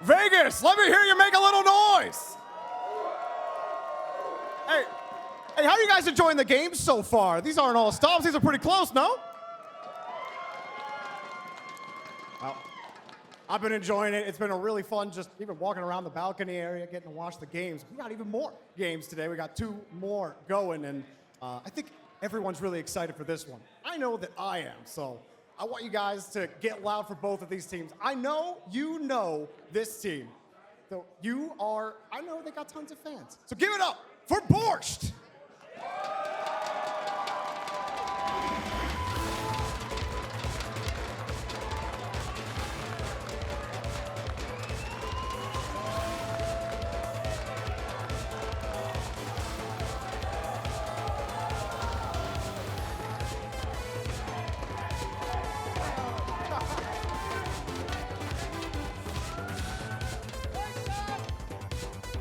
Vegas, let me hear you make a little noise. Hey, how are you guys enjoying the game so far? These aren't all stops. These are pretty close, no? Well, I've been enjoying it. It's been a really fun just even walking around the balcony area, getting to watch the games. We got even more games today. We got 2 more going, and I think everyone's really excited for this one. I know that I am, so I want you guys to get loud for both of these teams. I know you know this team. So I know they got tons of fans. So give it up for Borscht.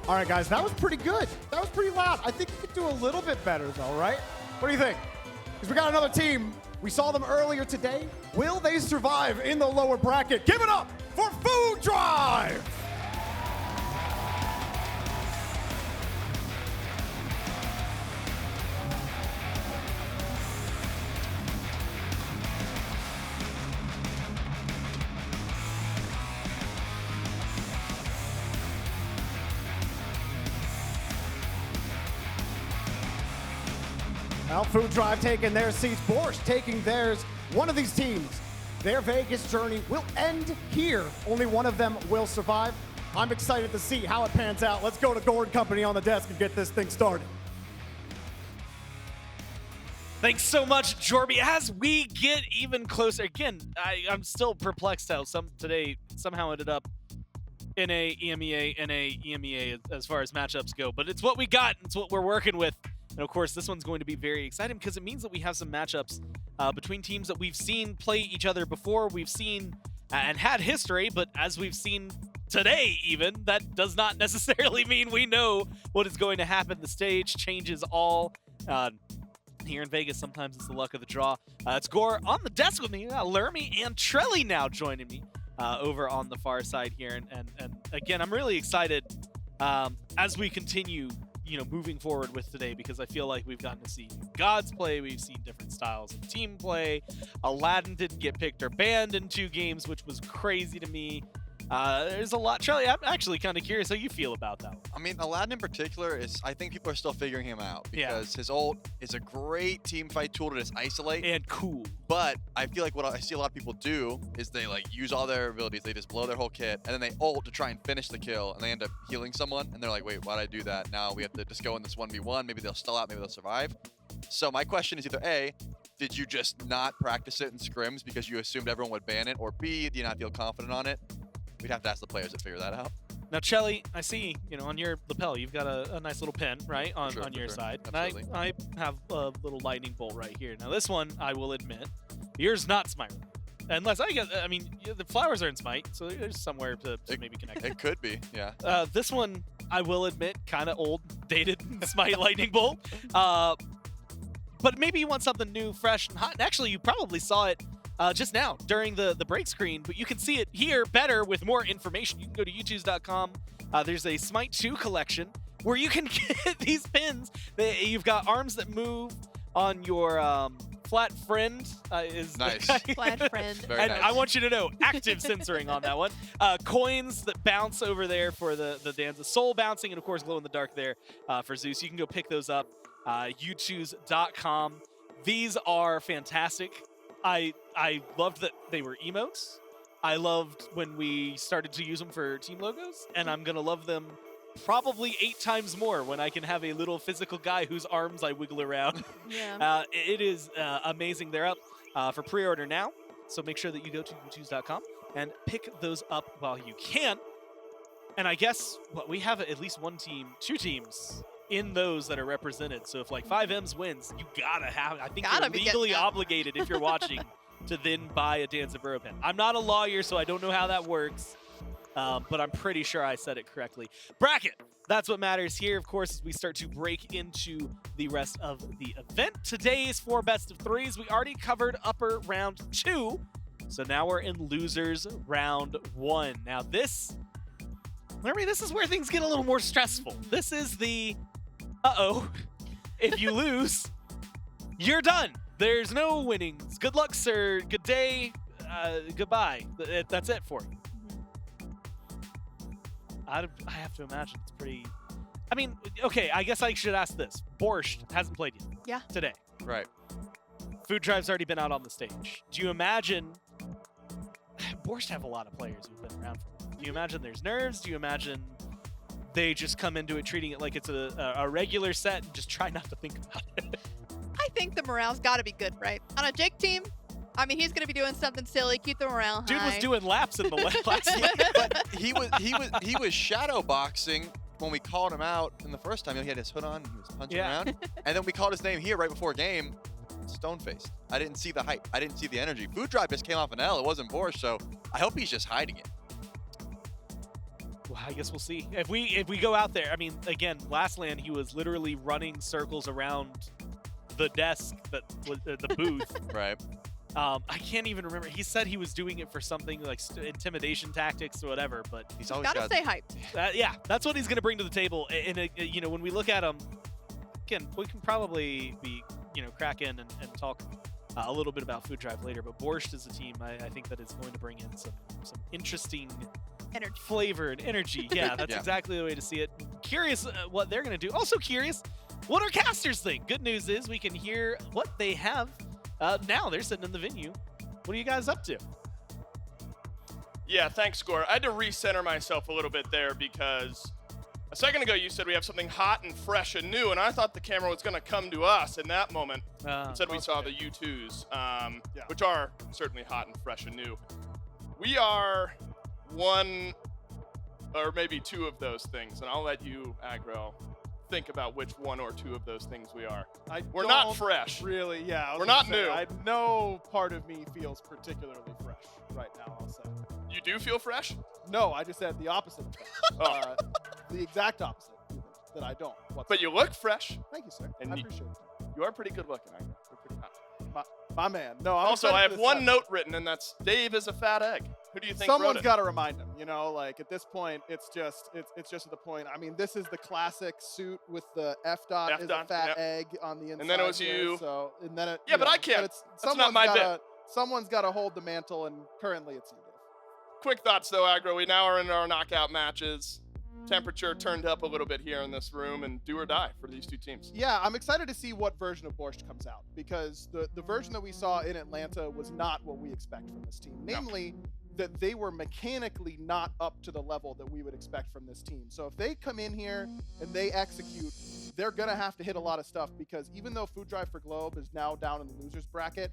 All right, guys, that was pretty good. That was pretty loud. I think you could do a little bit better, though, right? What do you think? Because we got another team. We saw them earlier today. Will they survive in the lower bracket? Give it up for Food Drive! Well, Food Drive taking their seats, Borscht taking theirs. One of these teams, their Vegas journey will end here. Only one of them will survive. I'm excited to see how it pans out. Let's go to Gord Company on the desk and get this thing started. Thanks so much, Jorby. As we get even closer, again, I'm still perplexed how today somehow ended up in a EMEA as far as matchups go. But it's what we got. It's what we're working with. And of course, this one's going to be very exciting because it means that we have some matchups between teams that we've seen play each other before. We've seen and had history, but as we've seen today even, that does not necessarily mean we know what is going to happen. The stage changes all. Here in Vegas, sometimes it's the luck of the draw. It's Gore on the desk with me. Lermy and Trelly now joining me over on the far side here. And again, I'm really excited as we continue moving forward with today, because I feel like we've gotten to see Gods play, we've seen different styles of team play. Aladdin didn't get picked or banned in 2 games, which was crazy to me. There's a lot. Charlie, I'm actually kind of curious how you feel about that one. I mean, Aladdin in particular I think people are still figuring him out because his ult is a great team fight tool to just isolate. And cool. But I feel like what I see a lot of people do is they use all their abilities, they just blow their whole kit, and then they ult to try and finish the kill, and they end up healing someone, and they're like, wait, why'd I do that? Now we have to just go in this 1v1, maybe they'll stall out, maybe they'll survive. So my question is either A, did you just not practice it in scrims because you assumed everyone would ban it, or B, do you not feel confident on it? We'd have to ask the players to figure that out. Now, Chelly, I see, on your lapel, you've got a nice little pin, right, on your side. Absolutely. And I have a little lightning bolt right here. Now, this one, I will admit, yours not Smite. Unless the flowers are in Smite, so there's somewhere to maybe connect. It could be, yeah. This one, I will admit, kind of old, dated Smite lightning bolt. But maybe you want something new, fresh, and hot. And actually, you probably saw it just now during the break screen, but you can see it here better with more information. You can go to youtube.com. There's a Smite 2 collection where you can get these pins. You've got arms that move on your flat friend. Is nice. Flat friend. And nice. I want you to know, active censoring on that one. Coins that bounce over there for the Danza. Soul bouncing, and of course glow in the dark there for Zeus. You can go pick those up. youtube.com. These are fantastic. I loved that they were emotes. I loved when we started to use them for team logos, and I'm gonna love them probably 8 times more when I can have a little physical guy whose arms I wiggle around. Yeah. It is amazing. They're up for pre-order now, so make sure that you go to youtube.com and pick those up while you can. And I guess we have at least 2 teams in those that are represented. So if 5Ms wins, you gotta have. I think you're legally obligated if you're watching to then buy a Danza Burrow pin. I'm not a lawyer, so I don't know how that works, but I'm pretty sure I said it correctly. Bracket. That's what matters here, of course, as we start to break into the rest of the event. Today's 4 best of 3s. We already covered upper round 2, so now we're in losers round 1. Now this Remember, this is where things get a little more stressful. This is the, if you lose, you're done. There's no winnings. Good luck, sir. Good day. Goodbye. That's it for you. I have to imagine it's pretty... I mean, okay, I guess I should ask this. Borscht hasn't played yet. Yeah. Today. Right. Food Drive's already been out on the stage. Do you imagine... Borscht have a lot of players who've been around for a while. Do you imagine there's nerves? Do you imagine they just come into it treating it like it's a regular set and just try not to think about it? I think the morale's got to be good, right? On a Jake team, I mean, he's going to be doing something silly, keep the morale high. Dude was doing laps in the last game. But he was shadow boxing when we called him out in the first time. He had his hood on, he was punching around, and then we called his name here right before game. Stone-faced. I didn't see the hype. I didn't see the energy. Food Drive just came off an L. It wasn't Borscht, so I hope he's just hiding it. Well, I guess we'll see. If we go out there, I mean, again, last LAN he was literally running circles around the desk that was the booth. Right. I can't even remember. He said he was doing it for something like intimidation tactics or whatever, but He's always Gotta got stay hyped. yeah, that's what he's going to bring to the table. And you know, when we look at him, again, we can probably be, you know, crack in and talk a little bit about Food Drive later. But Borscht is a team I think that is going to bring in some interesting Energy. flavor and energy. Yeah, that's Yeah. exactly the way to see it. Curious what they're going to do. Also curious what our casters think. Good news is we can hear what they have. Now they're sitting in the venue. What are you guys up to? Yeah, thanks, Score. I had to recenter myself a little bit there because a second ago you said we have something hot and fresh and new, and I thought the camera was going to come to us in that moment. Instead, we saw the U2s, which are certainly hot and fresh and new. We are one or maybe two of those things, and I'll let you, Aggro, think about which one or two of those things we are. We're not fresh. Really, yeah. We're not new. No part of me feels particularly fresh right now, I'll say. You do feel fresh? No, I just said the opposite of that. The exact opposite, even, that I don't. But you look fresh. Thank you, sir. And I you- appreciate it. You are pretty good looking, Aggro. You're pretty hot. My man. No, I'm Also, excited I for have this one set. note written, and that's Dave is a fat egg. Who do you think wrote Someone's it? got to remind him, you know, like at this point, it's just to the point. I mean, this is the classic suit with the F dot is a dot, fat yep. egg on the inside. And then it was here, you. So, and then it. Yeah, you but know, I can't. It's, That's not my bit. Someone's got to hold the mantle, and currently it's you, Dave. Quick thoughts, though, Aggro. We now are in our knockout matches. Temperature turned up a little bit here in this room, and do or die for these two teams. Yeah, I'm excited to see what version of Borscht comes out, because the version that we saw in Atlanta was not what we expect from this team. Namely, that they were mechanically not up to the level that we would expect from this team. So if they come in here and they execute, they're going to have to hit a lot of stuff, because even though Food Drive for Globe is now down in the losers bracket,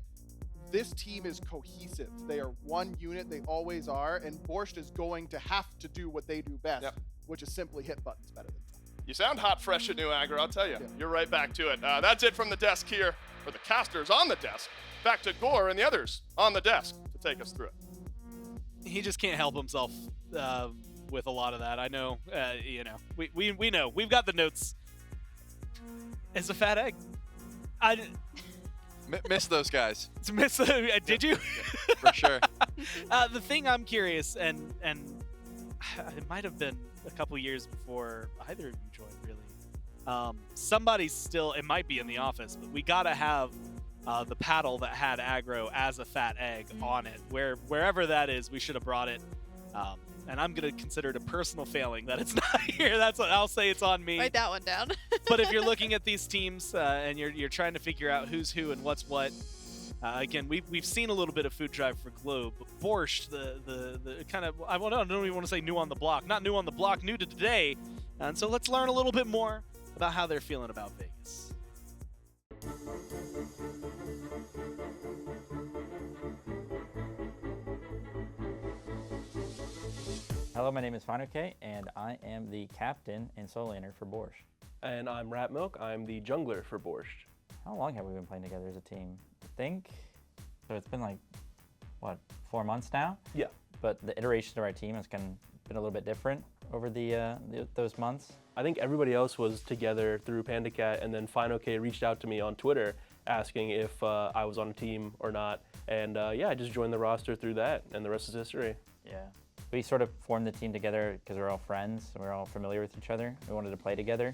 this team is cohesive. They are one unit. They always are. And Borscht is going to have to do what they do best, which is simply hit buttons better than You sound hot, fresh, and new, Aggro. I'll tell you. Yeah. You're right back to it. That's it from the desk here, or the casters on the desk. Back to Gore and the others on the desk to take us through it. He just can't help himself with a lot of that. I know, you know, we know. We've got the notes. It's a fat egg. Miss those guys. Did you? For sure. The thing I'm curious, and it might have been a couple years before either of you joined, really. Somebody still, it might be in the office, but we gotta have the paddle that had Aggro as a fat egg on it. Wherever that is, we should have brought it. And I'm gonna consider it a personal failing that it's not here. That's what I'll say. It's on me. Write that one down. But if you're looking at these teams and you're trying to figure out who's who and what's what, again, we've seen a little bit of Food Drive for Globe. But Borscht, the kind of, I don't even want to say new on the block. Not new on the block, new to today. And so let's learn a little bit more about how they're feeling about Vegas. Hello, my name is Finuke, and I am the captain and solo laner for Borch. And I'm Rat Milk. I'm the jungler for Borscht. How long have we been playing together as a team? I think, so it's been like, what, 4 months now? Yeah. But the iteration of our team has been a little bit different over those months. I think everybody else was together through PandaCat, and then FinoK reached out to me on Twitter asking if I was on a team or not. And yeah, I just joined the roster through that, and the rest is history. Yeah. We sort of formed the team together because we're all friends. We're all familiar with each other. We wanted to play together,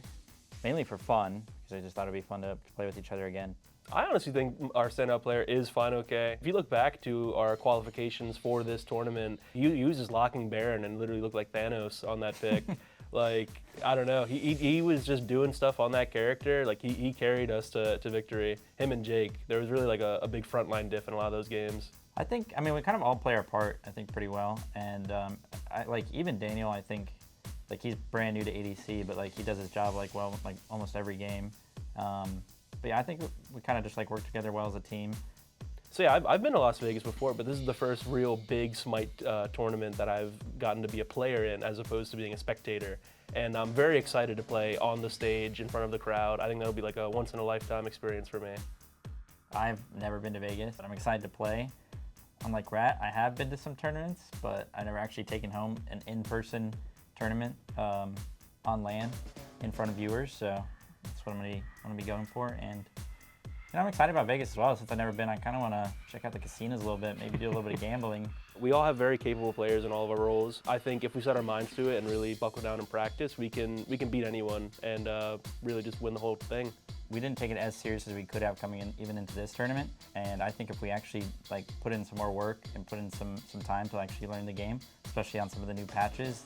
mainly for fun, because I just thought it'd be fun to play with each other again. I honestly think our standout player is FineOK. If you look back to our qualifications for this tournament, he uses Locking Baron and literally looked like Thanos on that pick. Like, I don't know, he was just doing stuff on that character. Like, he carried us to victory. Him and Jake, there was really like a big frontline diff in a lot of those games. I think, I mean, we kind of all play our part, I think, pretty well. And like even Daniel, I think, like he's brand new to ADC, but like he does his job like well, like almost every game. But yeah, I think we kind of just like work together well as a team. So yeah, I've been to Las Vegas before, but this is the first real big Smite tournament that I've gotten to be a player in as opposed to being a spectator. And I'm very excited to play on the stage in front of the crowd. I think that'll be like a once-in-a-lifetime experience for me. I've never been to Vegas, but I'm excited to play. Unlike Rat, I have been to some tournaments, but I've never actually taken home an in-person tournament on LAN in front of viewers, so that's what I'm gonna be going for. And you know, I'm excited about Vegas as well. Since I've never been, I kind of want to check out the casinos a little bit, maybe do a little bit of gambling. We all have very capable players in all of our roles. I think if we set our minds to it and really buckle down and practice, we can beat anyone and really just win the whole thing. We didn't take it as serious as we could have coming in even into this tournament, and I think if we actually like put in some more work and put in some time to actually learn the game, especially on some of the new patches,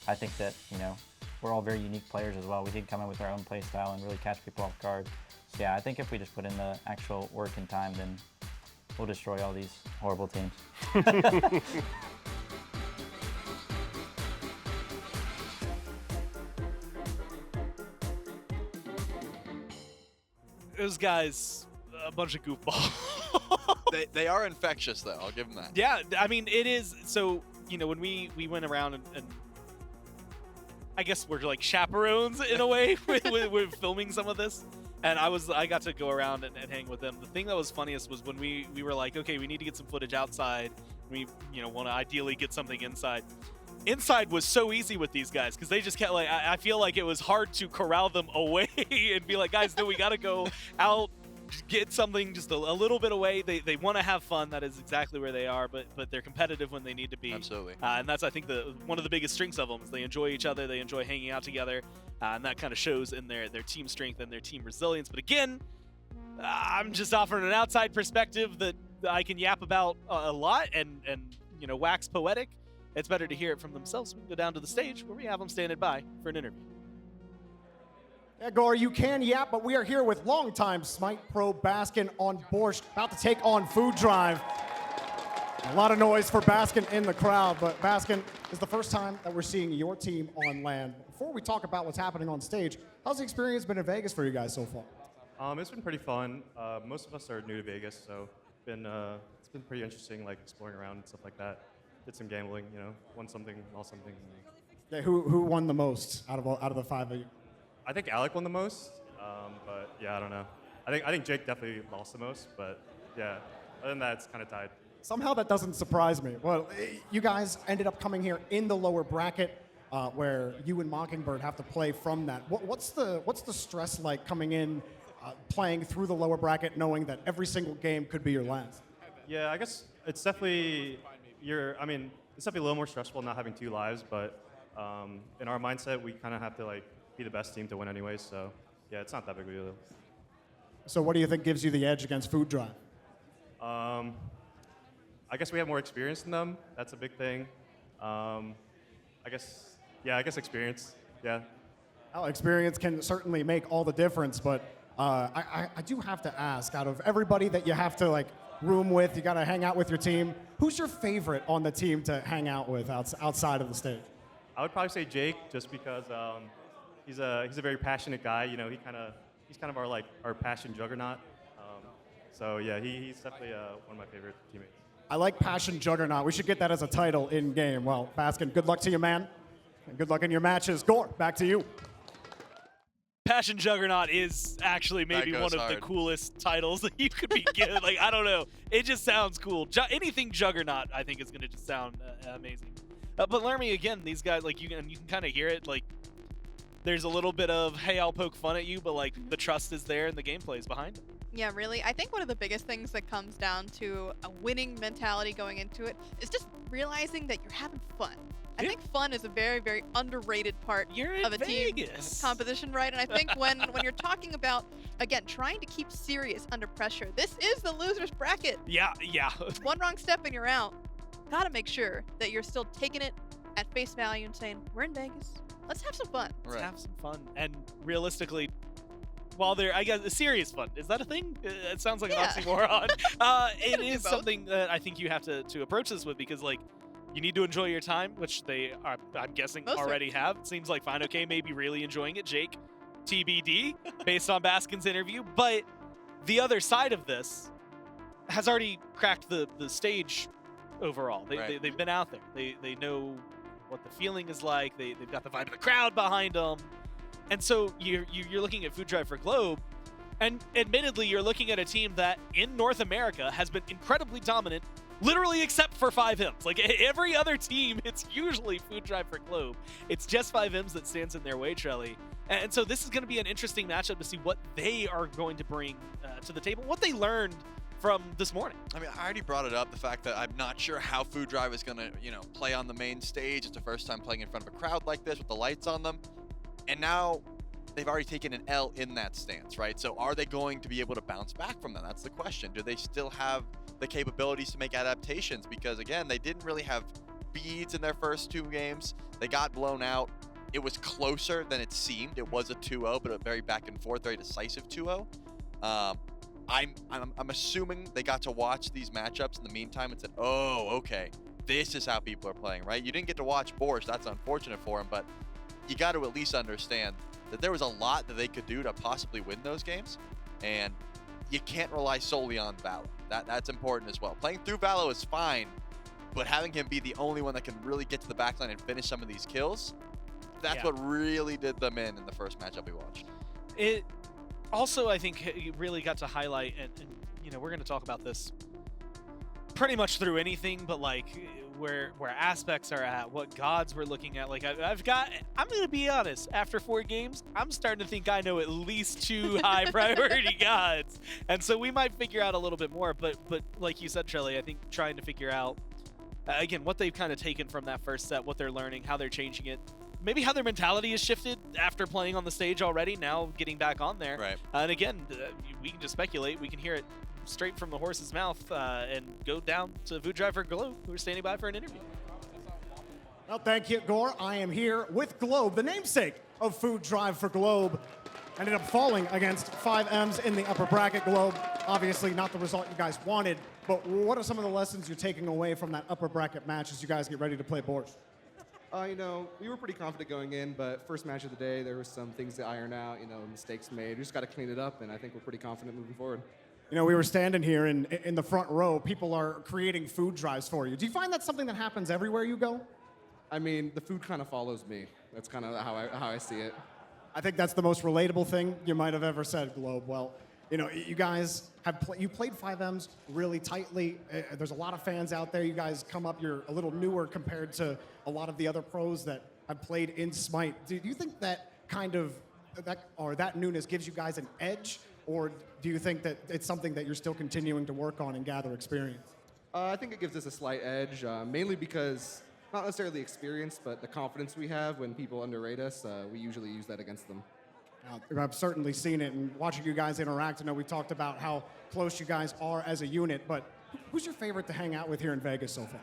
I think that, you know, we're all very unique players as well. We can come in with our own play style and really catch people off guard. So yeah, I think if we just put in the actual work and time, then we'll destroy all these horrible teams. Those guys, a bunch of goofballs. They are infectious, though. I'll give them that. Yeah, I mean, it is. So, you know, when we went around and I guess we're like chaperones in a way with filming some of this. And I got to go around and hang with them. The thing that was funniest was when we were like, okay, we need to get some footage outside. We, you know, want to ideally get something inside. Inside was so easy with these guys because they just kept like, I feel like it was hard to corral them away and be like, guys, no, we got to go out, get something just a little bit away. They want to have fun. That is exactly where they are, but they're competitive when they need to be. Absolutely. And that's, I think, one of the biggest strengths of them is they enjoy each other. They enjoy hanging out together. And that kind of shows in their team strength and their team resilience. But again, I'm just offering an outside perspective that I can yap about a lot and you know, wax poetic. It's better to hear it from themselves. We can go down to the stage where we have them standing by for an interview. Yeah, Gore, you can yap, but we are here with longtime Smite pro Baskin on Borscht, about to take on Food Drive. A lot of noise for Baskin in the crowd, but Baskin, is the first time that we're seeing your team on land. Before we talk about what's happening on stage, how's the experience been in Vegas for you guys so far? It's been pretty fun. Most of us are new to Vegas, so it's been pretty interesting, like exploring around and stuff like that. Did some gambling, you know, won something, lost something. Yeah, who won the most out of the five of you? I think Alec won the most, but yeah, I don't know. I think Jake definitely lost the most, but yeah, other than that, it's kind of tied. Somehow that doesn't surprise me. Well, you guys ended up coming here in the lower bracket, where you and Mockingbird have to play from that. What's the stress like coming in, playing through the lower bracket, knowing that every single game could be your last? Yeah, I guess it's definitely it's definitely a little more stressful not having two lives, but in our mindset, we kind of have to like be the best team to win anyway. So yeah, it's not that big of a deal. So what do you think gives you the edge against Food Drive? I guess we have more experience than them. That's a big thing. I guess experience. Yeah. Well, experience can certainly make all the difference, but I do have to ask, out of everybody that you have to like room with, you got to hang out with your team, who's your favorite on the team to hang out with outside of the stage? I would probably say Jake, just because he's a very passionate guy. You know, he's kind of our passion juggernaut. So yeah, he's definitely one of my favorite teammates. I like passion juggernaut. We should get that as a title in game. Well, Baskin, good luck to you, man. And good luck in your matches. Gore, back to you. Passion Juggernaut is actually maybe one of the coolest titles that you could be given. Like, I don't know. It just sounds cool. Anything Juggernaut, I think, is going to just sound amazing. But learn me again, these guys, like, you can kind of hear it. Like, there's a little bit of, hey, I'll poke fun at you, but, like, the trust is there and the gameplay is behind it. Yeah, really. I think one of the biggest things that comes down to a winning mentality going into it is just realizing that you're having fun. I think fun is a very, very underrated part of a team composition, right? And I think when you're talking about, again, trying to keep serious under pressure, this is the loser's bracket. Yeah. One wrong step and you're out. Gotta make sure that you're still taking it at face value and saying, we're in Vegas. Let's have some fun. Let's have some fun. And realistically, while they're, I guess, serious fun. Is that a thing? It sounds like an oxymoron. It is something that I think you have to approach this with, because, like, you need to enjoy your time, which they are, I'm guessing, already have. It seems like FineOK may be really enjoying it. Jake, TBD, based on Baskin's interview. But the other side of this has already cracked the stage overall. They've been out there. They know what the feeling is like. They've got the vibe of the crowd behind them. And so you're looking at Food Drive for Globe, and admittedly, you're looking at a team that in North America has been incredibly dominant, literally except for 5Ms. Like every other team, it's usually Food Drive for Globe. It's just 5Ms that stands in their way, Trelly. And so this is going to be an interesting matchup to see what they are going to bring to the table, what they learned from this morning. I mean, I already brought it up, the fact that I'm not sure how Food Drive is going to, play on the main stage. It's the first time playing in front of a crowd like this with the lights on them. And now they've already taken an L in that stance, right? So are they going to be able to bounce back from that? That's the question. Do they still have the capabilities to make adaptations? Because again, they didn't really have beads in their first 2 games. They got blown out. It was closer than it seemed. It was a 2-0, but a very back and forth, very decisive 2-0. I'm assuming they got to watch these matchups in the meantime and said, oh, okay, this is how people are playing, right? You didn't get to watch Borscht. That's unfortunate for him, but you got to at least understand that there was a lot that they could do to possibly win those games, and you can't rely solely on Valo. That's important as well. Playing through Valo is fine, but having him be the only one that can really get to the backline and finish some of these kills, that's what really did them in the first matchup we watched. It also, I think, it really got to highlight, and we're going to talk about this pretty much through anything, but like where aspects are at, what gods we're looking at. Like I'm going to be honest, after 4 games, I'm starting to think I know at least 2 high priority gods. And so we might figure out a little bit more, but like you said, Trelly, I think trying to figure out, again, what they've kind of taken from that first set, what they're learning, how they're changing it, maybe how their mentality has shifted after playing on the stage already, now getting back on there. Right. And again, we can just speculate. We can hear it straight from the horse's mouth and go down to Food Drive for Globe, who are standing by for an interview. Well, thank you, Gore. I am here with Globe, the namesake of Food Drive for Globe. Ended up falling against 5Ms in the upper bracket. Globe, obviously not the result you guys wanted, but what are some of the lessons you're taking away from that upper bracket match as you guys get ready to play Borch? We were pretty confident going in, but first match of the day, there was some things to iron out, mistakes made. We just got to clean it up, and I think we're pretty confident moving forward. We were standing here in the front row. People are creating food drives for you. Do you find that's something that happens everywhere you go? I mean, the food kind of follows me. That's kind of how I see it. I think that's the most relatable thing you might have ever said, Globe. Well, you guys have you played 5Ms really tightly. There's a lot of fans out there. You guys come up, you're a little newer compared to a lot of the other pros that have played in Smite. Do you think that kind of that newness gives you guys an edge, or do you think that it's something that you're still continuing to work on and gather experience? I think it gives us a slight edge, mainly because not necessarily experience, but the confidence we have when people underrate us. We usually use that against them. I've certainly seen it, and watching you guys interact, I know we talked about how close you guys are as a unit, but who's your favorite to hang out with here in Vegas so far?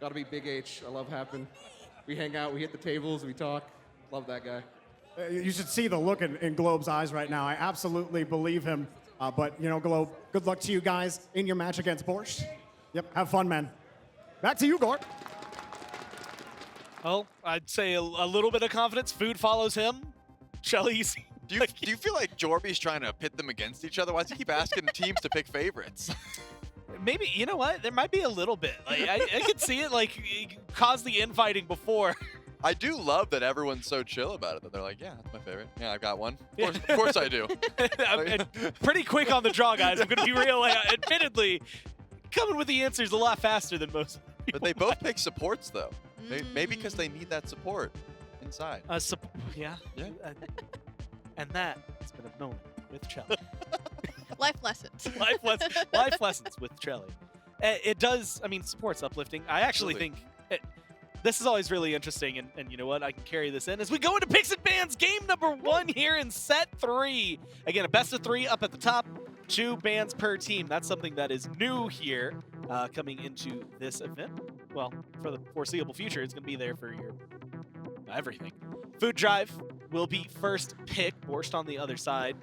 Gotta be Big H. I love Happen. We hang out, we hit the tables, we talk. Love that guy. You should see the look in Globe's eyes right now. I absolutely believe him. But, Globe, good luck to you guys in your match against Borscht. Yep, have fun, man. Back to you, Gort. Well, I'd say a little bit of confidence. Food follows him. Shelly's. Do you feel like Jorby's trying to pit them against each other? Why does he keep asking teams to pick favorites? Maybe, you know what? There might be a little bit. Like, I could see it, like, cause the infighting before. I do love that everyone's so chill about it, that they're like, yeah, that's my favorite. Yeah, I've got one. Of course I do. I'm pretty quick on the draw, guys. I'm going to be real. Like, admittedly, coming with the answers a lot faster than most people. But they both pick supports, though. Maybe because they need that support inside. Yeah. And that has been a moment with Trelly. Life lessons. Life lessons with Trelly. it does. I mean, support's uplifting. I actually think this is always really interesting, and you know what? I can carry this in as we go into Picks and Bans game number 1 here in set 3. Again, a best of 3 up at the top. 2 bans per team. That's something that is new here coming into this event. Well, for the foreseeable future, it's going to be there for your everything. Food Drive will be first pick. Borscht on the other side.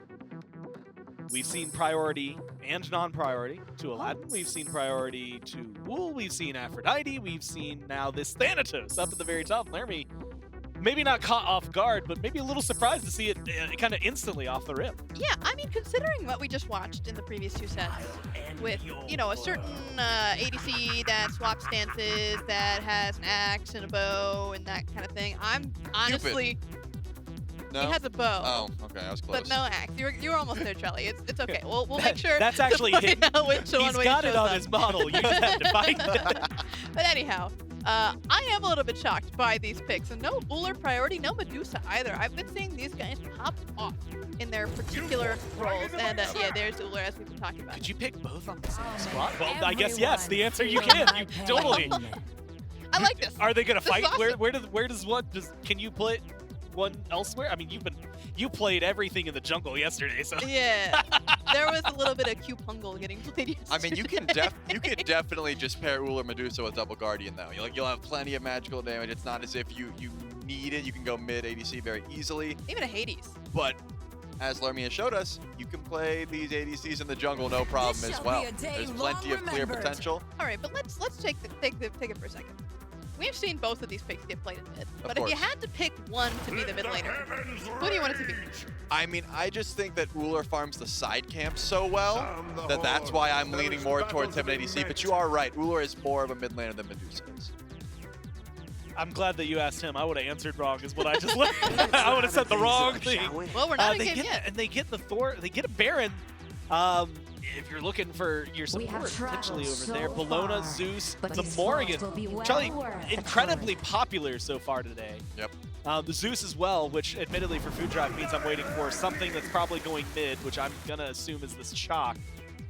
We've seen priority and non-priority to Aladdin. We've seen priority to Wool. We've seen Aphrodite. We've seen now this Thanatos up at the very top. Laramie, maybe not caught off guard, but maybe a little surprised to see it kind of instantly off the rim. Yeah, I mean, considering what we just watched in the previous 2 sets with, you know, a certain ADC that swaps stances, that has an axe and a bow and that kind of thing, I'm honestly... No? He has a bow. Oh, okay, I was close. But no axe. You were almost there, Charlie. It's okay. We'll make sure. That's actually him. He's got it on his model. You just have to find it. But anyhow, I am a little bit shocked by these picks. And no Uller priority, no Medusa either. I've been seeing these guys pop off in their particular roles. And yeah, there's Uller as we've been talking about. Could you pick both on the same spot? Well, I guess yes. The answer you can. You totally. I like this. Are they gonna fight? Awesome. Where does one? Can you put one elsewhere? I mean, you played everything in the jungle yesterday, so yeah, there was a little bit of Q-Pungle getting played yesterday. I mean, you can definitely just pair Uller Medusa with Double Guardian though. You'll have plenty of magical damage. It's not as if you need it. You can go mid ADC very easily. Even a Hades. But as Laramie has showed us, you can play these ADCs in the jungle no problem as well. There's plenty of clear potential. All right, but let's take it for a second. We've seen both of these picks get played in mid, but if you had to pick one to be the mid laner, who do you want it to be? I mean, I just think that Uller farms the side camp so well that that's why I'm leaning more towards him in ADC, but you are right. Uller is more of a mid laner than Medusa is. I'm glad that you asked him. I would have answered wrong is what I just learned. I would have said the wrong thing. Well, we're not in game yet. And they get the Thor, they get a Baron. If you're looking for your support potentially over there, Bologna, Zeus, the Morrigan. Charlie, incredibly popular so far today. Yep. The Zeus as well, which admittedly for Food Drive means I'm waiting for something that's probably going mid, which I'm going to assume is this Chalk.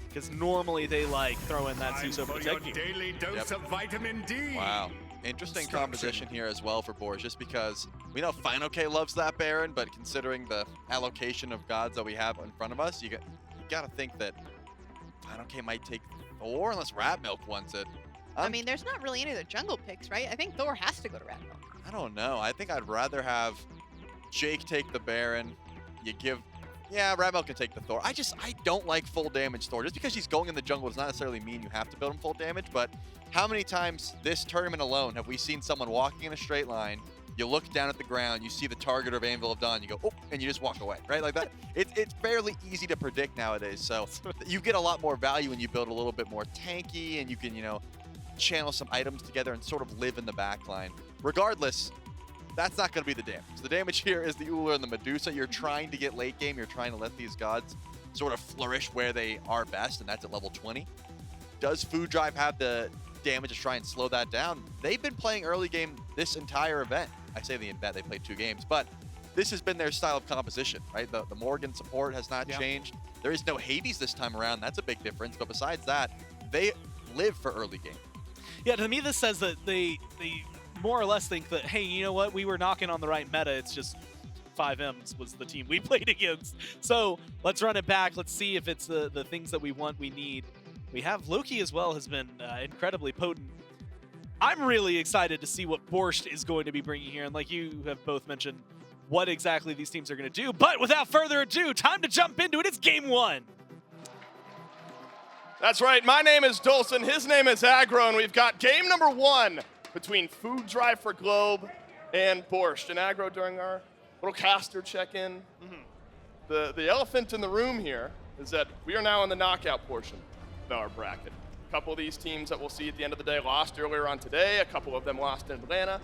Because normally they like throw in that Zeus over the Zeki. Daily dose of vitamin D. Wow. Interesting composition here as well for Borch, just because we know FinoK loves that Baron, but considering the allocation of gods that we have in front of us, you got to think that FinoK might take Thor unless Rat Milk wants it. I mean, there's not really any of the jungle picks, right? I think Thor has to go to Rat Milk. I don't know. I think I'd rather have Jake take the Baron. Rat Milk can take the Thor. I don't like full damage Thor. Just because he's going in the jungle does not necessarily mean you have to build him full damage, but how many times this tournament alone have we seen someone walking in a straight line, you look down at the ground, you see the target of Anvil of Dawn, you go, oh, and you just walk away, right? Like that. It's fairly easy to predict nowadays, so you get a lot more value when you build a little bit more tanky and you can, channel some items together and sort of live in the back line. Regardless, that's not going to be the damage. The damage here is the Uller and the Medusa. You're trying to get late game. You're trying to let these gods sort of flourish where they are best, and that's at level 20. Does Food Drive have the damage to try and slow that down? They've been playing early game this entire event. I say the event, they played 2 games, but this has been their style of composition, right? The Morgan support has not changed. There is no Hades this time around. That's a big difference, but besides that, they live for early game. Yeah, to me this says that they more or less think that, hey, you know what? We were knocking on the right meta. It's just 5Ms was the team we played against. So let's run it back. Let's see if it's the things that we want, we need. We have Loki as well, has been incredibly potent. I'm really excited to see what Borscht is going to be bringing here. And like you have both mentioned, what exactly these teams are going to do. But without further ado, time to jump into it. It's game 1. That's right. My name is Dolson. His name is Aggro. And we've got game number 1 between Food Drive for Globe and Borscht. And Aggro, during our little caster check-in, the elephant in the room here is that we are now in the knockout portion of our bracket. A couple of these teams that we'll see at the end of the day lost earlier on today. A couple of them lost in Atlanta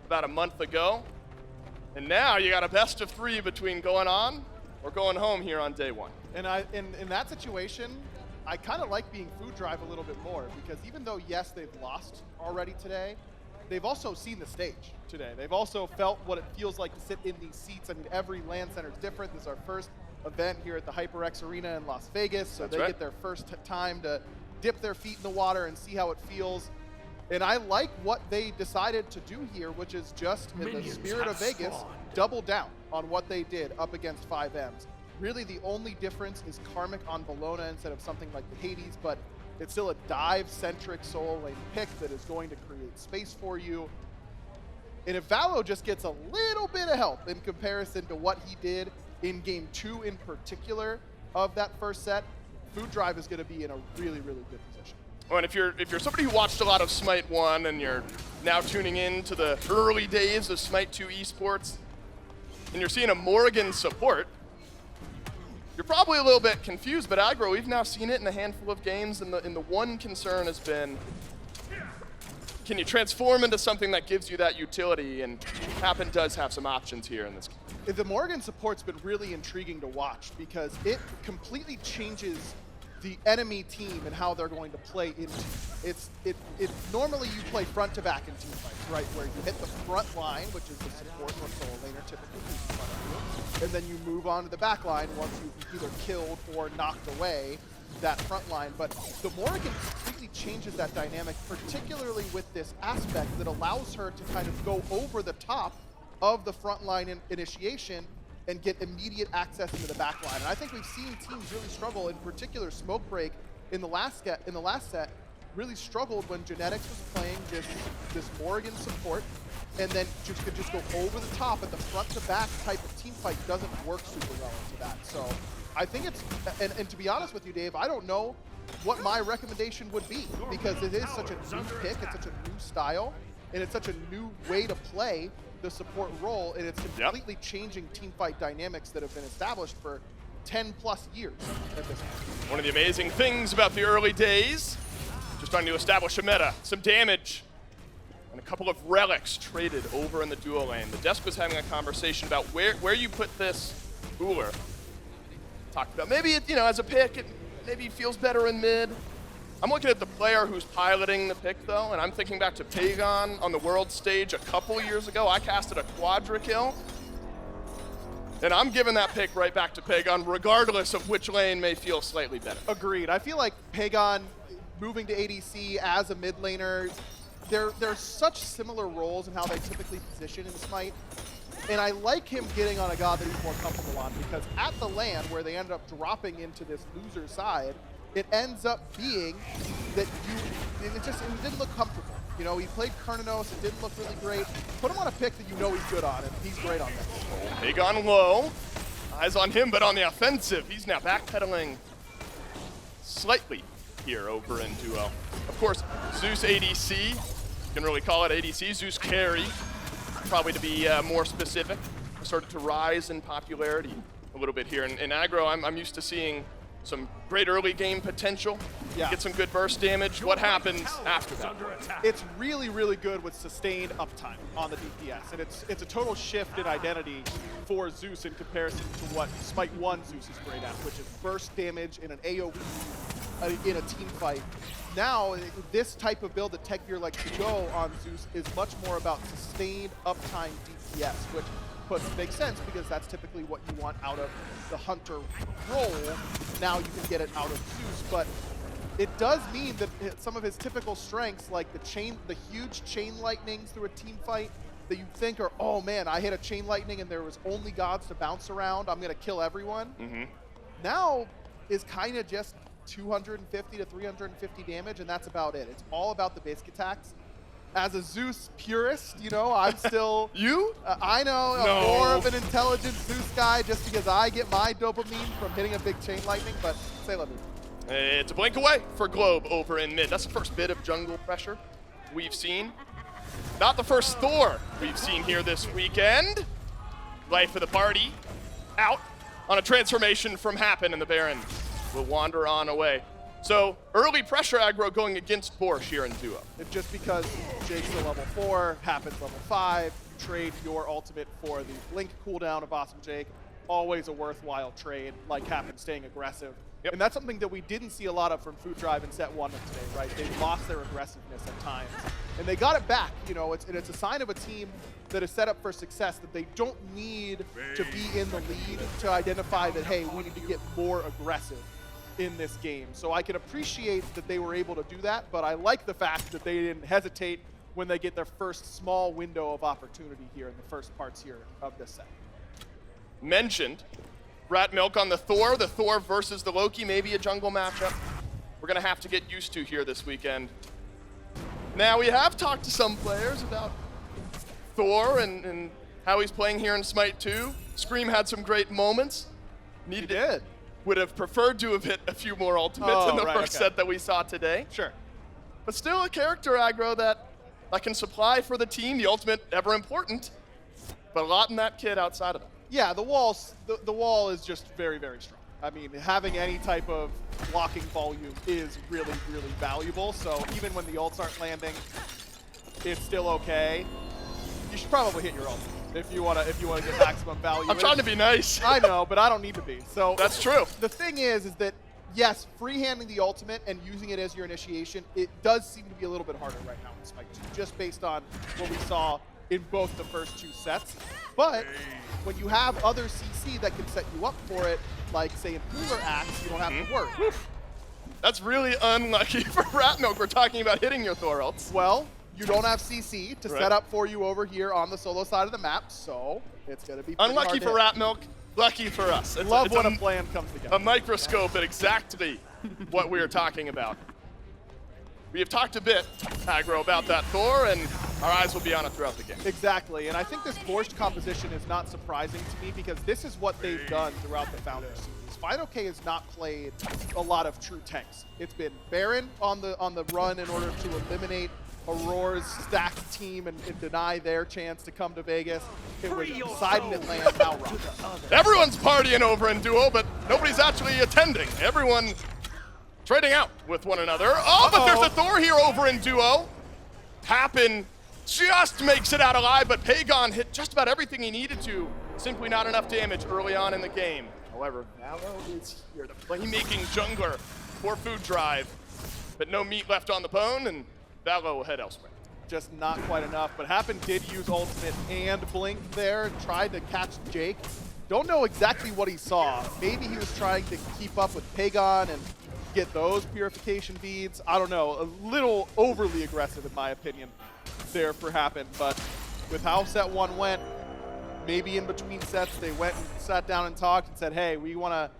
about a month ago. And now you got a best of 3 between going on or going home here on day 1. And in that situation, I kind of like being Food Drive a little bit more, because even though, yes, they've lost already today, they've also seen the stage today. They've also felt what it feels like to sit in these seats. I mean, every LAN center is different. This is our first event here at the HyperX Arena in Las Vegas, so they get their first time to dip their feet in the water and see how it feels. And I like what they decided to do here, which is just, in the spirit of Vegas, double down on what they did up against 5Ms. Really, the only difference is Karmic on Bologna instead of something like the Hades, but it's still a dive-centric solo lane pick that is going to create space for you. And if Valo just gets a little bit of help in comparison to what he did in Game 2 in particular of that first set, Food Drive is going to be in a really, really good position. Well, and if you're somebody who watched a lot of Smite 1 and you're now tuning in to the early days of Smite 2 Esports, and you're seeing a Morrigan support, you're probably a little bit confused, but Aggro, we've now seen it in a handful of games, and the one concern has been, can you transform into something that gives you that utility? And Happen does have some options here in this game. The Morrigan support's been really intriguing to watch because it completely changes the enemy team and how they're going to play in team. Normally you play front to back in team fights, right? Where you hit the front line, which is the support or solo laner typically in front of you, and then you move on to the back line once you've either killed or knocked away that front line. But the Morrigan completely changes that dynamic, particularly with this aspect that allows her to kind of go over the top of the front line initiation and get immediate access into the back line. And I think we've seen teams really struggle, in particular Smoke Break in the last set, really struggled when Genetics was playing this Morrigan support, and then could just go over the top at the front to back type of team fight doesn't work super well into that. So I think it's, and to be honest with you, Dave, I don't know what my recommendation would be, because it is such a new pick, it's such a new style, and it's such a new way to play the support role, and it's completely changing team fight dynamics that have been established for 10 plus years at this point. One of the amazing things about the early days, just trying to establish a meta, some damage, and a couple of relics traded over in the duo lane. The desk was having a conversation about where you put this Uller. Talked about maybe it, as a pick, it maybe feels better in mid. I'm looking at the player who's piloting the pick, though, and I'm thinking back to Pagon on the world stage a couple years ago. I casted a quadra kill, and I'm giving that pick right back to Pagon, regardless of which lane may feel slightly better. Agreed. I feel like Pagon moving to ADC as a mid laner, they're such similar roles in how they typically position in Smite. And I like him getting on a god that he's more comfortable on, because at the LAN, where they ended up dropping into this loser side, it ends up being that it didn't look comfortable. He played Kernanos, it didn't look really great. Put him on a pick that he's good on, and he's great on that. Pagon low, eyes on him, but on the offensive, he's now backpedaling slightly here over in duo. Of course, Zeus ADC, you can really call it ADC, Zeus carry, probably to be more specific, started to rise in popularity a little bit here. In aggro, I'm used to seeing some great early game potential, get some good burst damage. What happens after that? It's really, really good with sustained uptime on the DPS, and it's a total shift in identity for Zeus in comparison to what Smite 1 Zeus is great at, which is burst damage in an AoE in a team fight. Now, this type of build that Tech Gear likes to go on Zeus is much more about sustained uptime DPS, which makes sense because that's typically what you want out of the Hunter role. Now you can get it out of Zeus, but it does mean that some of his typical strengths, like the huge chain lightnings through a team fight that you think are, oh man, I hit a chain lightning and there was only gods to bounce around, I'm gonna kill everyone. Now is kind of just 250 to 350 damage, and that's about it. It's all about the basic attacks. As a Zeus purist, I'm still... You? I know, no. I'm more of an intelligent Zeus guy just because I get my dopamine from hitting a big chain lightning, but say let me. It's a blink away for Globe over in mid. That's the first bit of jungle pressure we've seen. Not the first Thor we've seen here this weekend. Life of the party out on a transformation from Happen, and the Baron will wander on away. So early pressure aggro going against Borch here in duo. Just because Jake's a level 4, Happen's level 5, you trade your ultimate for the blink cooldown of Awesome Jake. Always a worthwhile trade, like Happen staying aggressive. And that's something that we didn't see a lot of from Food Drive in set 1 of today, right? They lost their aggressiveness at times. And they got it back, it's a sign of a team that is set up for success, that they don't need to be in the lead to identify that, hey, we need to get more aggressive. in this game. So I can appreciate that they were able to do that, but I like the fact that they didn't hesitate when they get their first small window of opportunity here in the first parts here of this set. Mentioned Rat Milk on the Thor versus the Loki, maybe a jungle matchup we're gonna have to get used to here this weekend. Now, we have talked to some players about Thor and how he's playing here in Smite 2. Scream had some great moments. Would have preferred to have hit a few more ultimates in the first set that we saw today. Sure. But still a character aggro that can supply for the team, the ultimate ever important, but a lot in that kit outside of that. Yeah, the wall is just very, very strong. I mean, having any type of blocking volume is really, really valuable. So even when the ults aren't landing, it's still okay. You should probably hit your ult if you wanna get maximum value. I'm trying to be nice. I know, but I don't need to be. So that's true. The thing is that yes, freehanding the ultimate and using it as your initiation, it does seem to be a little bit harder right now in Smite 2, just based on what we saw in both the first 2 sets. But when you have other CC that can set you up for it, like say in Cooler Axe, you don't have to worry. That's really unlucky for Rat Milk. We're talking about hitting your Thor ults. Well, you don't have CC to set up for you over here on the solo side of the map, so it's going to be unlucky for Rat Milk, lucky for us. Love when a plan comes together. A microscope at exactly what we are talking about. We have talked a bit, Aggro, about that Thor, and our eyes will be on it throughout the game. Exactly, and I think this Borscht composition is not surprising to me because this is what they've done throughout the Founders series. FiNoK has not played a lot of true tanks. It's been Baron on the run in order to eliminate Aurora's stacked team and deny their chance to come to Vegas. It was Poseidon and Land, now Rock. Everyone's partying over in Duo, but nobody's actually attending. Everyone trading out with one another. Oh, but there's a Thor here over in Duo. Happen just makes it out alive, but Pagon hit just about everything he needed to. Simply not enough damage early on in the game. However, Valo is here, the playmaking jungler for Food Drive. But no meat left on the bone, and Valo will head elsewhere. Just not quite enough, but Happen did use ultimate and blink there, tried to catch Jake. Don't know exactly what he saw. Maybe he was trying to keep up with Pagon and get those purification beads. I don't know, a little overly aggressive in my opinion there for Happen, but with how set 1 went, maybe in between sets they went and sat down and talked and said, hey, we want to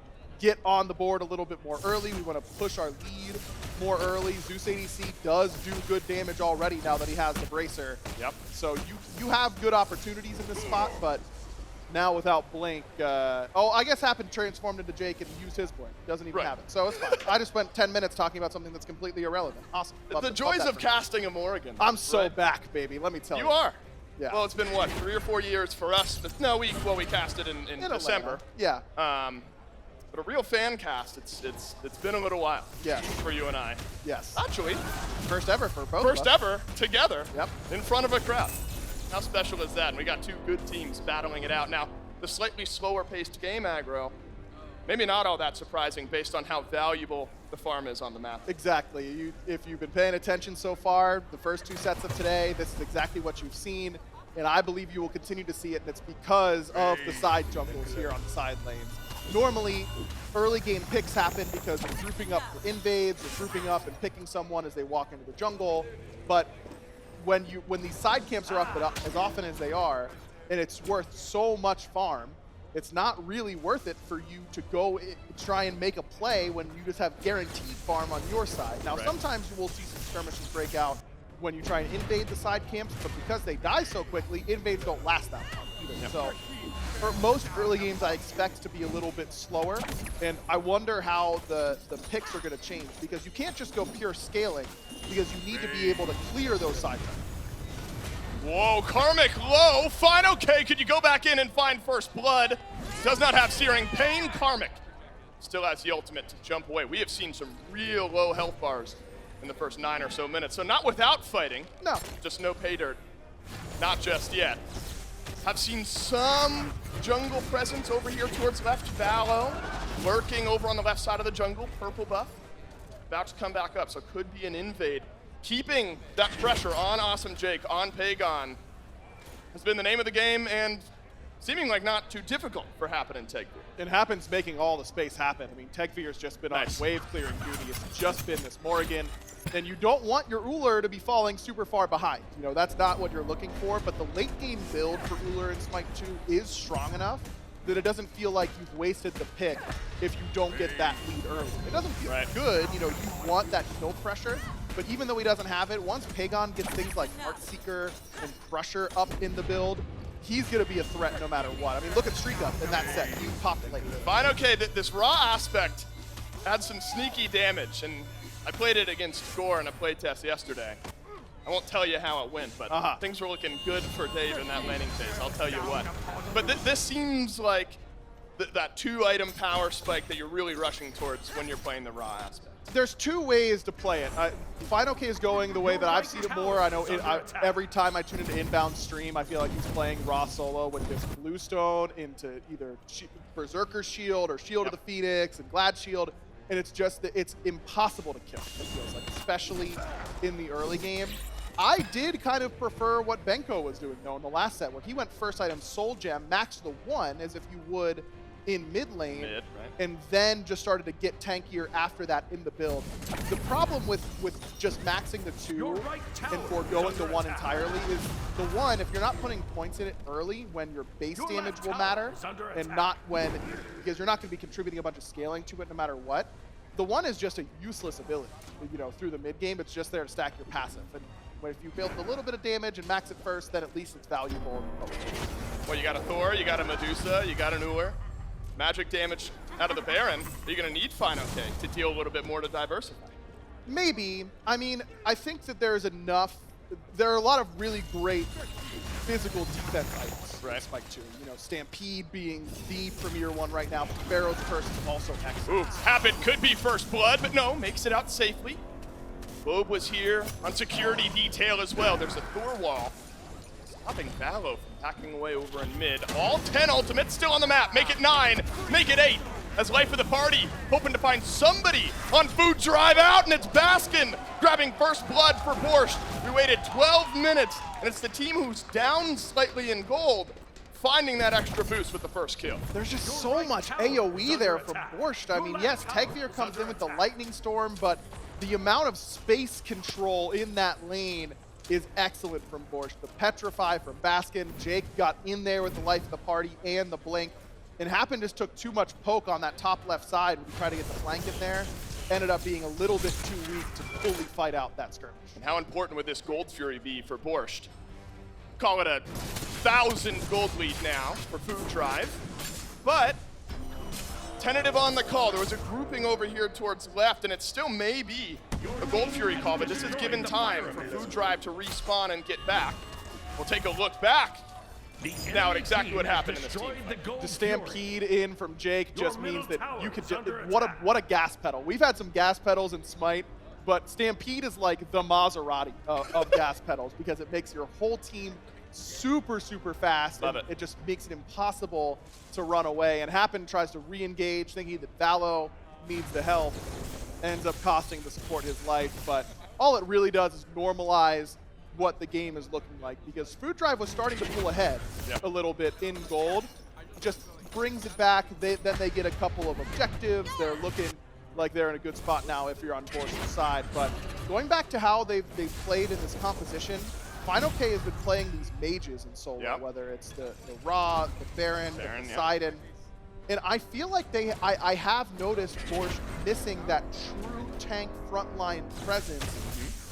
get on the board a little bit more early. We want to push our lead more early. Zeus ADC does do good damage already now that he has the Bracer. Yep. So you have good opportunities in this spot, but now without Blink, I guess Happen transformed into Jake and used his Blink. Doesn't even have it, so it's fine. I just spent 10 minutes talking about something that's completely irrelevant. Awesome. The joys of casting a Morrigan. I'm so back, baby. Let me tell you. You are. Yeah. Well, it's been what, 3 or 4 years for us? No, we casted in December. Yeah. But a real fan cast, it's been a little while. Yeah. For you and I. Yes. Actually. First ever for both. First ever together. Yep. In front of a crowd. How special is that? And we got 2 good teams battling it out. Now, the slightly slower paced game aggro, maybe not all that surprising based on how valuable the farm is on the map. Exactly. If you've been paying attention so far, the first 2 sets of today, this is exactly what you've seen. And I believe you will continue to see it, and it's because of the side jungles here on the side lanes. Normally, early game picks happen because they're grouping up for invades, they're grouping up and picking someone as they walk into the jungle. But when these side camps are up as often as they are, and it's worth so much farm, it's not really worth it for you to go try and make a play when you just have guaranteed farm on your side. Now, sometimes you will see some skirmishes break out when you try and invade the side camps, but because they die so quickly, invades don't last that long either. So for most early games, I expect to be a little bit slower, and I wonder how the picks are going to change, because you can't just go pure scaling, because you need to be able to clear those side camps. Whoa, Karmic low. FiNoK, could you go back in and find first blood? Does not have Searing Pain. Karmic still has the ultimate to jump away. We have seen some real low health bars in the first 9 or so minutes. So not without fighting. No. Just no pay dirt. Not just yet. Have seen some jungle presence over here towards left. Valo lurking over on the left side of the jungle. Purple buff. About to come back up, so could be an invade. Keeping that pressure on Awesome Jake, on Pagon, has been the name of the game, and seeming like not too difficult for Happen and Take. And Happen's making all the space happen. I mean, Tegveer's just been on wave clearing duty. It's just been this Morrigan. And you don't want your Ullr to be falling super far behind. You know, that's not what you're looking for, but the late game build for Ullr in Smite 2 is strong enough that it doesn't feel like you've wasted the pick if you don't get that lead early. It doesn't feel good. You know, you want that kill pressure, but even though he doesn't have it, once Pagon gets things like Heartseeker and Crusher up in the build, he's going to be a threat no matter what. I mean, look at Streak Up in that set. He popped it late. Fine, okay, this raw aspect had some sneaky damage, and I played it against Gore in a playtest yesterday. I won't tell you how it went, but things were looking good for Dave in that laning phase, I'll tell you what. But this seems like that 2-item power spike that you're really rushing towards when you're playing the raw aspect. There's two ways to play it. Fine OK is going the way that I've seen it more. I know every time I tune into Inbound stream, I feel like he's playing raw solo with this Bluestone into either Berserker's Shield or Shield of the Phoenix and Glad Shield. And it's just that it's impossible to kill, it feels like, especially in the early game. I did kind of prefer what Benko was doing, though, in the last set, where he went first item Soul Gem, maxed the 1 as if you would in mid lane, and then just started to get tankier after that in the build. The problem with just maxing the 2 and foregoing the 1 entirely is the 1, if you're not putting points in it early when your base damage will matter, and not when, because you're not going to be contributing a bunch of scaling to it no matter what, the 1 is just a useless ability. You know, through the mid game, it's just there to stack your passive. And if you build a little bit of damage and max it first, then at least it's valuable. Well, you got a Thor, you got a Medusa, you got an Ullr. Magic damage out of the Baron. Are you going to need Fine OK to deal a little bit more to diversify? Maybe. I mean, I think that there's enough. There are a lot of really great physical defense items in Spike 2. You know, Stampede being the premier one right now. Pharaoh's Curse is also excellent. Ooh, Happen could be first blood, but no, makes it out safely. Bob was here on security detail as well. There's a Thor wall. Stopping Valo from hacking away over in mid. All 10 ultimates still on the map. Make it 9, make it 8. As life of the party, hoping to find somebody on food drive out, and it's Baskin grabbing first blood for Borscht. We waited 12 minutes, and it's the team who's down slightly in gold finding that extra boost with the first kill. There's just so much AoE there from Borscht. I mean, yes, Tegveer comes in with the Lightning Storm, but the amount of space control in that lane is excellent from Borscht. The Petrify from Baskin. Jake got in there with the life of the party and the blink. And Happen just took too much poke on that top left side when we tried to get the flank in there. Ended up being a little bit too weak to fully fight out that skirmish. And how important would this Gold Fury be for Borscht? Call it a 1,000 gold lead now for Food Drive. But tentative on the call. There was a grouping over here towards left, and it still may be a Gold Fury call, but this is given time for Food Drive to respawn and get back. We'll take a look back now at exactly what happened in this team. The Stampede in from Jake just means that you could just, what a gas pedal. We've had some gas pedals in Smite, but Stampede is like the Maserati of gas pedals because it makes your whole team super, super fast. Love and it. It just makes it impossible to run away. And Happen tries to re-engage, thinking that Valo needs the help. Ends up costing the support his life, but all it really does is normalize what the game is looking like, because Food Drive was starting to pull ahead a little bit in gold. Just brings it back. Then they get a couple of objectives. They're looking like they're in a good spot now if you're on Borsch's side. But going back to how they've played in this composition, Fine OK has been playing these mages in solo, whether it's the Ra, the Baron, the Poseidon. And I feel like I have noticed Borch missing that true tank frontline presence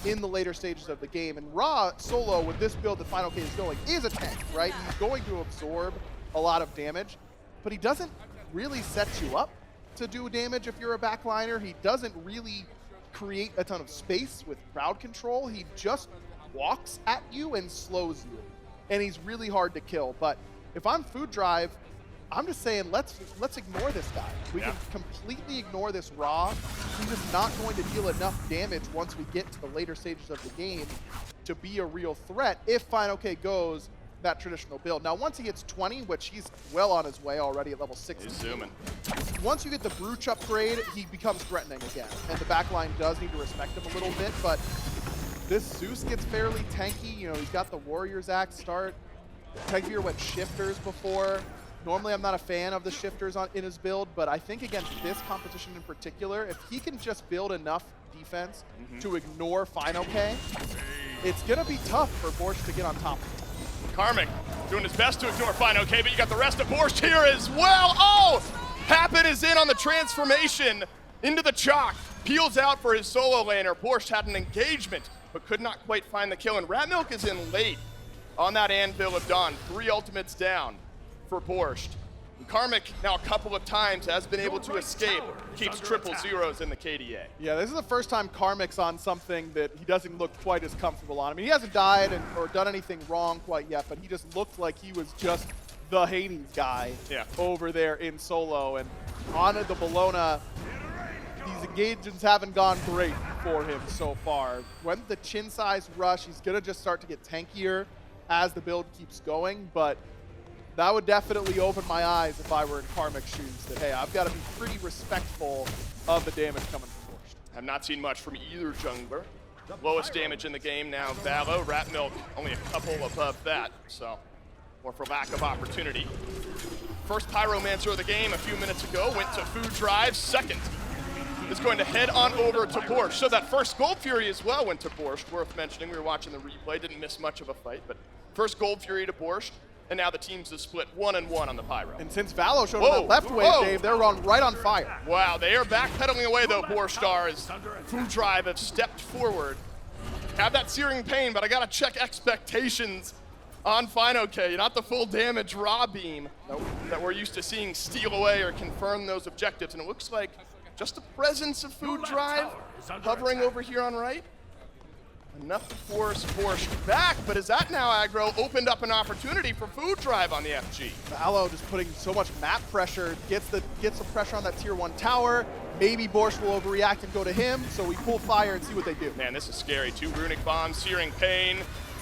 in the later stages of the game. And Ra solo, with this build that Final K is going, is a tank, right? He's going to absorb a lot of damage, but he doesn't really set you up to do damage if you're a backliner. He doesn't really create a ton of space with crowd control. He just walks at you and slows you. And he's really hard to kill. But if I'm Food Drive, I'm just saying, let's ignore this guy. We can completely ignore this Ra. He's just not going to deal enough damage once we get to the later stages of the game to be a real threat if Fine OK goes that traditional build. Now, once he hits 20, which he's well on his way already at level 60. He's zooming. Once you get the Brooch upgrade, he becomes threatening again. And the backline does need to respect him a little bit, but this Zeus gets fairly tanky. You know, he's got the Warrior's Axe start. Tegveer went Shifters before. Normally, I'm not a fan of the shifters in his build, but I think against this competition in particular, if he can just build enough defense to ignore Final K, it's going to be tough for Borscht to get on top of him. Karmic doing his best to ignore Final K, but you got the rest of Borscht here as well. Oh! Happen is in on the transformation into the chalk. Peels out for his solo laner. Borscht had an engagement, but could not quite find the kill. And Ratmilk is in late on that Anvil of Dawn. 3 ultimates down for Borscht. And Karmic now a couple of times has been able to escape. Keeps triple zeros in the KDA. Yeah, this is the first time Karmic's on something that he doesn't look quite as comfortable on. I mean, he hasn't died or done anything wrong quite yet, but he just looked like he was just the Hades guy over there in solo. And on the Bologna, these engagements haven't gone great for him so far. When the chin size rush, he's going to just start to get tankier as the build keeps going, but that would definitely open my eyes if I were in Karmic's shoes, that, hey, I've got to be pretty respectful of the damage coming from Borscht. Have not seen much from either jungler. Lowest damage in the game now, Valo. Ratmilk only a couple above that, so more for lack of opportunity. First Pyromancer of the game a few minutes ago went to Food Drive. Second is going to head on over to Borscht. So that first Gold Fury as well went to Borscht. Worth mentioning, we were watching the replay, didn't miss much of a fight, but first Gold Fury to Borscht. And now the teams have split 1-1 on the Pyro. And since Valo showed up that left wave, Dave, they're right on fire. Wow, they are backpedaling away though, Borscht as Food Drive have stepped forward. Have that searing pain, but I gotta check expectations on Final K. Not the full damage raw beam that we're used to seeing steal away or confirm those objectives. And it looks like just the presence of Food Drive hovering over here on right. Enough to force Borscht back, but is that now aggro opened up an opportunity for Food Drive on the FG? Valo just putting so much map pressure, gets some pressure on that tier 1 tower. Maybe Borscht will overreact and go to him, so we pull fire and see what they do. Man, this is scary. 2 runic bombs, searing pain.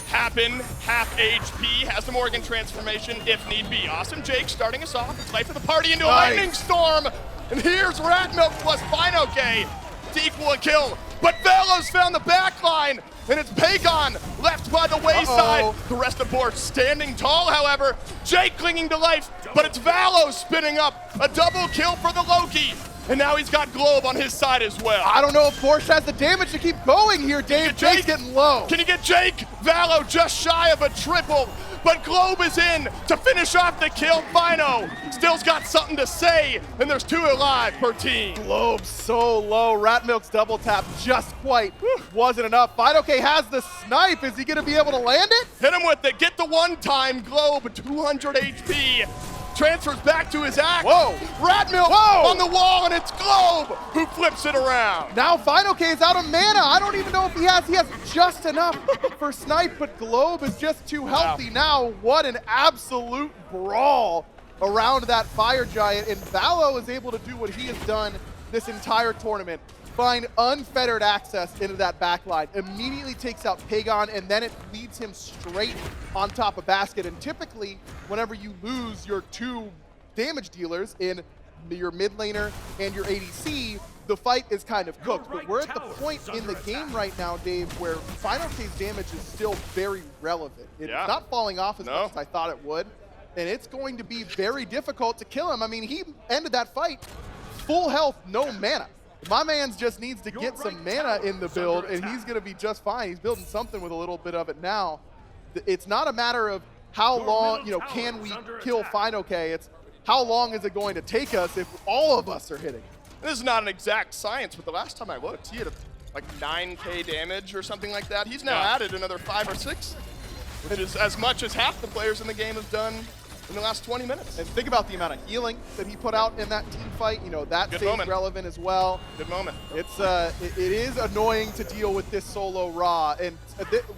Happen, half HP, has the Morgan transformation if need be. Awesome Jake starting us off. It's life of the party into a lightning storm. And here's Ratmilk plus Final K to equal a kill. But Valo's found the back line, and it's Pagon left by the wayside. The rest of Borch standing tall, however. Jake clinging to life, but it's Valo spinning up. A double kill for the Loki. And now he's got Globe on his side as well. I don't know if Borscht has the damage to keep going here, Dave. Jake's getting low. Can you get Jake? Valo just shy of a triple, but Globe is in to finish off the kill. Fino still's got something to say, and there's 2 alive per team. Globe so low. Ratmilk's double tap just quite wasn't enough. Final K has the snipe. Is he going to be able to land it? Hit him with it. Get the one-time Globe, 200 HP. Transfers back to his axe. Whoa. Ratmilk on the wall, and it's Globe who flips it around. Now Final K is out of mana. I don't even know if he has just enough for snipe, but Globe is just too healthy now. What an absolute brawl around that Fire Giant, and Valo is able to do what he has done this entire tournament. Find unfettered access into that backline, immediately takes out Pagon, and then it leads him straight on top of Baskin. And typically, whenever you lose your 2 damage dealers in your mid laner and your ADC, the fight is kind of cooked. But we're at the point in the game right now, Dave, where Final K's damage is still very relevant. It's not falling off as much as I thought it would, and it's going to be very difficult to kill him. I mean, he ended that fight full health, no mana. My man's just needs to get some mana in the build, and he's going to be just fine. He's building something with a little bit of it now. It's not a matter of how long, can we kill Final K? It's how long is it going to take us if all of us are hitting? This is not an exact science, but the last time I looked, he had like 9K damage or something like that. He's now added another 5 or 6, which is as much as half the players in the game have done in the last 20 minutes. And think about the amount of healing that he put out in that team fight. That stays relevant as well. Good moment. It is annoying to deal with this solo Ra, and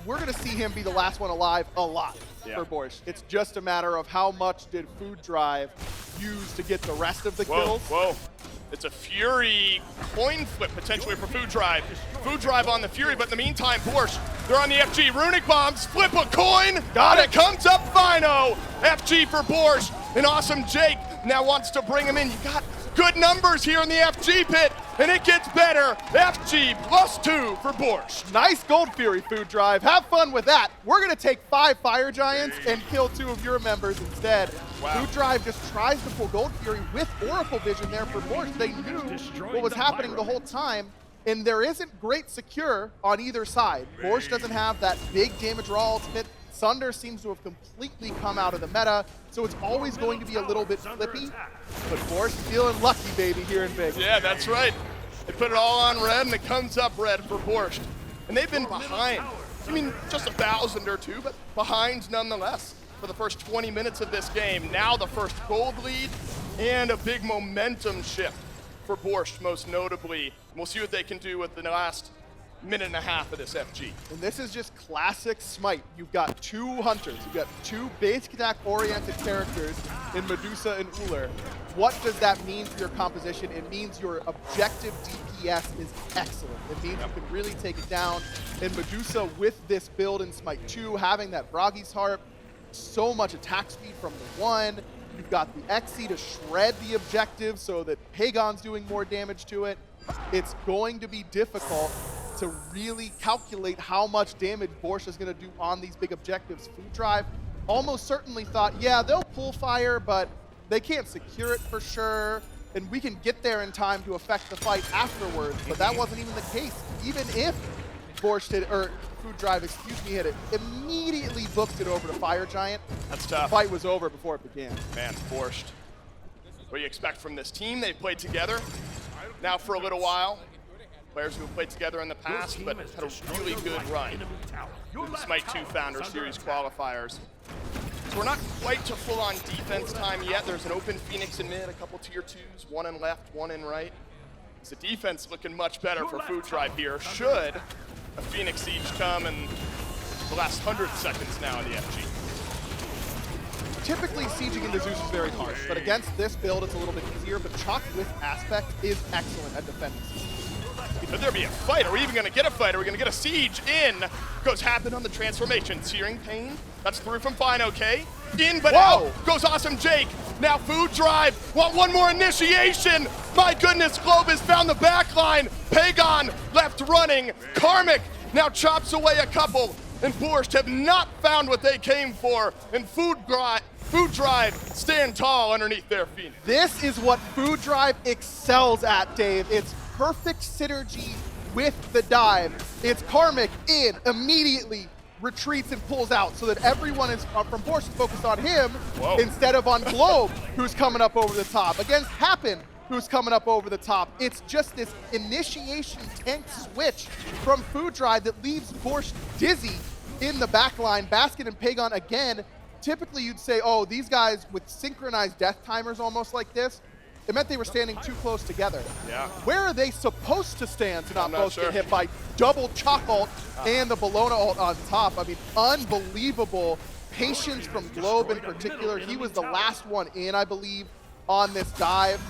we're going to see him be the last one alive a lot for Borscht. It's just a matter of how much did Food Drive use to get the rest of the kills. Whoa. It's a Fury coin flip potentially for Food Drive. Food Drive on the Fury, but in the meantime, Borscht, they're on the FG. Runic bombs, flip a coin. Got it. Comes up Fino. FG for Borscht. And awesome Jake now wants to bring him in. You got good numbers here in the FG pit, and it gets better. FG +2 for Borscht. Nice Gold Fury, Food Drive. Have fun with that. We're going to take 5 Fire Giants and kill 2 of your members instead. Wow. Food Drive just tries to pull Gold Fury with Oracle Vision there for Borscht. They knew what was happening the whole time, and there isn't great secure on either side. Borscht doesn't have that big damage raw ultimate. Sunder seems to have completely come out of the meta, so it's always going to be a little bit flippy. But Borscht feeling lucky, baby, here in Vegas. Yeah, that's right. They put it all on red, and it comes up red for Borscht. And they've been behind. I mean, just 1,000 or two, but behind nonetheless for the first 20 minutes of this game. Now the first gold lead and a big momentum shift for Borscht, most notably. We'll see what they can do with the last minute and a half of this FG. And this is just classic Smite. You've got two hunters. You've got two basic attack-oriented characters in Medusa and Uller. What does that mean for your composition? It means your objective DPS is excellent. It means you can really take it down. And Medusa, with this build in Smite 2, having that Bragi's Harp, so much attack speed from the 1. You've got the Xe to shred the objective so that Pagon's doing more damage to it. It's going to be difficult to really calculate how much damage Borscht is going to do on these big objectives. Food Drive almost certainly thought, yeah, they'll pull fire, but they can't secure it for sure, and we can get there in time to affect the fight afterwards, but that wasn't even the case. Even if Borscht hit, or Food Drive, excuse me, hit it, immediately booked it over to Fire Giant. That's tough. The fight was over before it began. Man, Borscht. What do you expect from this team? They've played together now for a little while. Players who have played together in the past, but had a really good run through the Smite 2 Founder Series qualifiers. So we're not quite to full-on defense time yet. There's an open Phoenix in mid, a couple tier 2s, one in left, one in right. So defense looking much better for Food Drive here. Should a Phoenix Siege come in the last 100 seconds now in the FG. Typically, sieging into Zeus is very harsh, but against this build, it's a little bit easier, but Chalk with Aspect is excellent at defending siege. Could there be a fight? Are we even going to get a fight? Are we going to get a siege? In goes Happen on the transformation. Searing Pain. That's through from Fine OK. In but out goes Awesome Jake. Now Food Drive. Want one more initiation. My goodness, Globe has found the back line. Pagon left running. Karmic now chops away a couple. And Borscht have not found what they came for. And Food Drive stand tall underneath their Phoenix. This is what Food Drive excels at, Dave. It's perfect synergy with the dive. It's Karmic in, immediately retreats and pulls out so that everyone is from Borscht is focused on him instead of on Globe, who's coming up over the top. Against Happen, who's coming up over the top. It's just this initiation tank switch from Food Drive that leaves Borscht dizzy in the back line. Baskin and Pagon, again, typically you'd say, oh, these guys with synchronized death timers almost like this, it meant they were standing too close together. Yeah. Where are they supposed to stand to not both get hit by double Chalk ult and the Bologna ult on top? I mean, unbelievable patience from Globe in particular. He was the last one in, I believe, on this dive.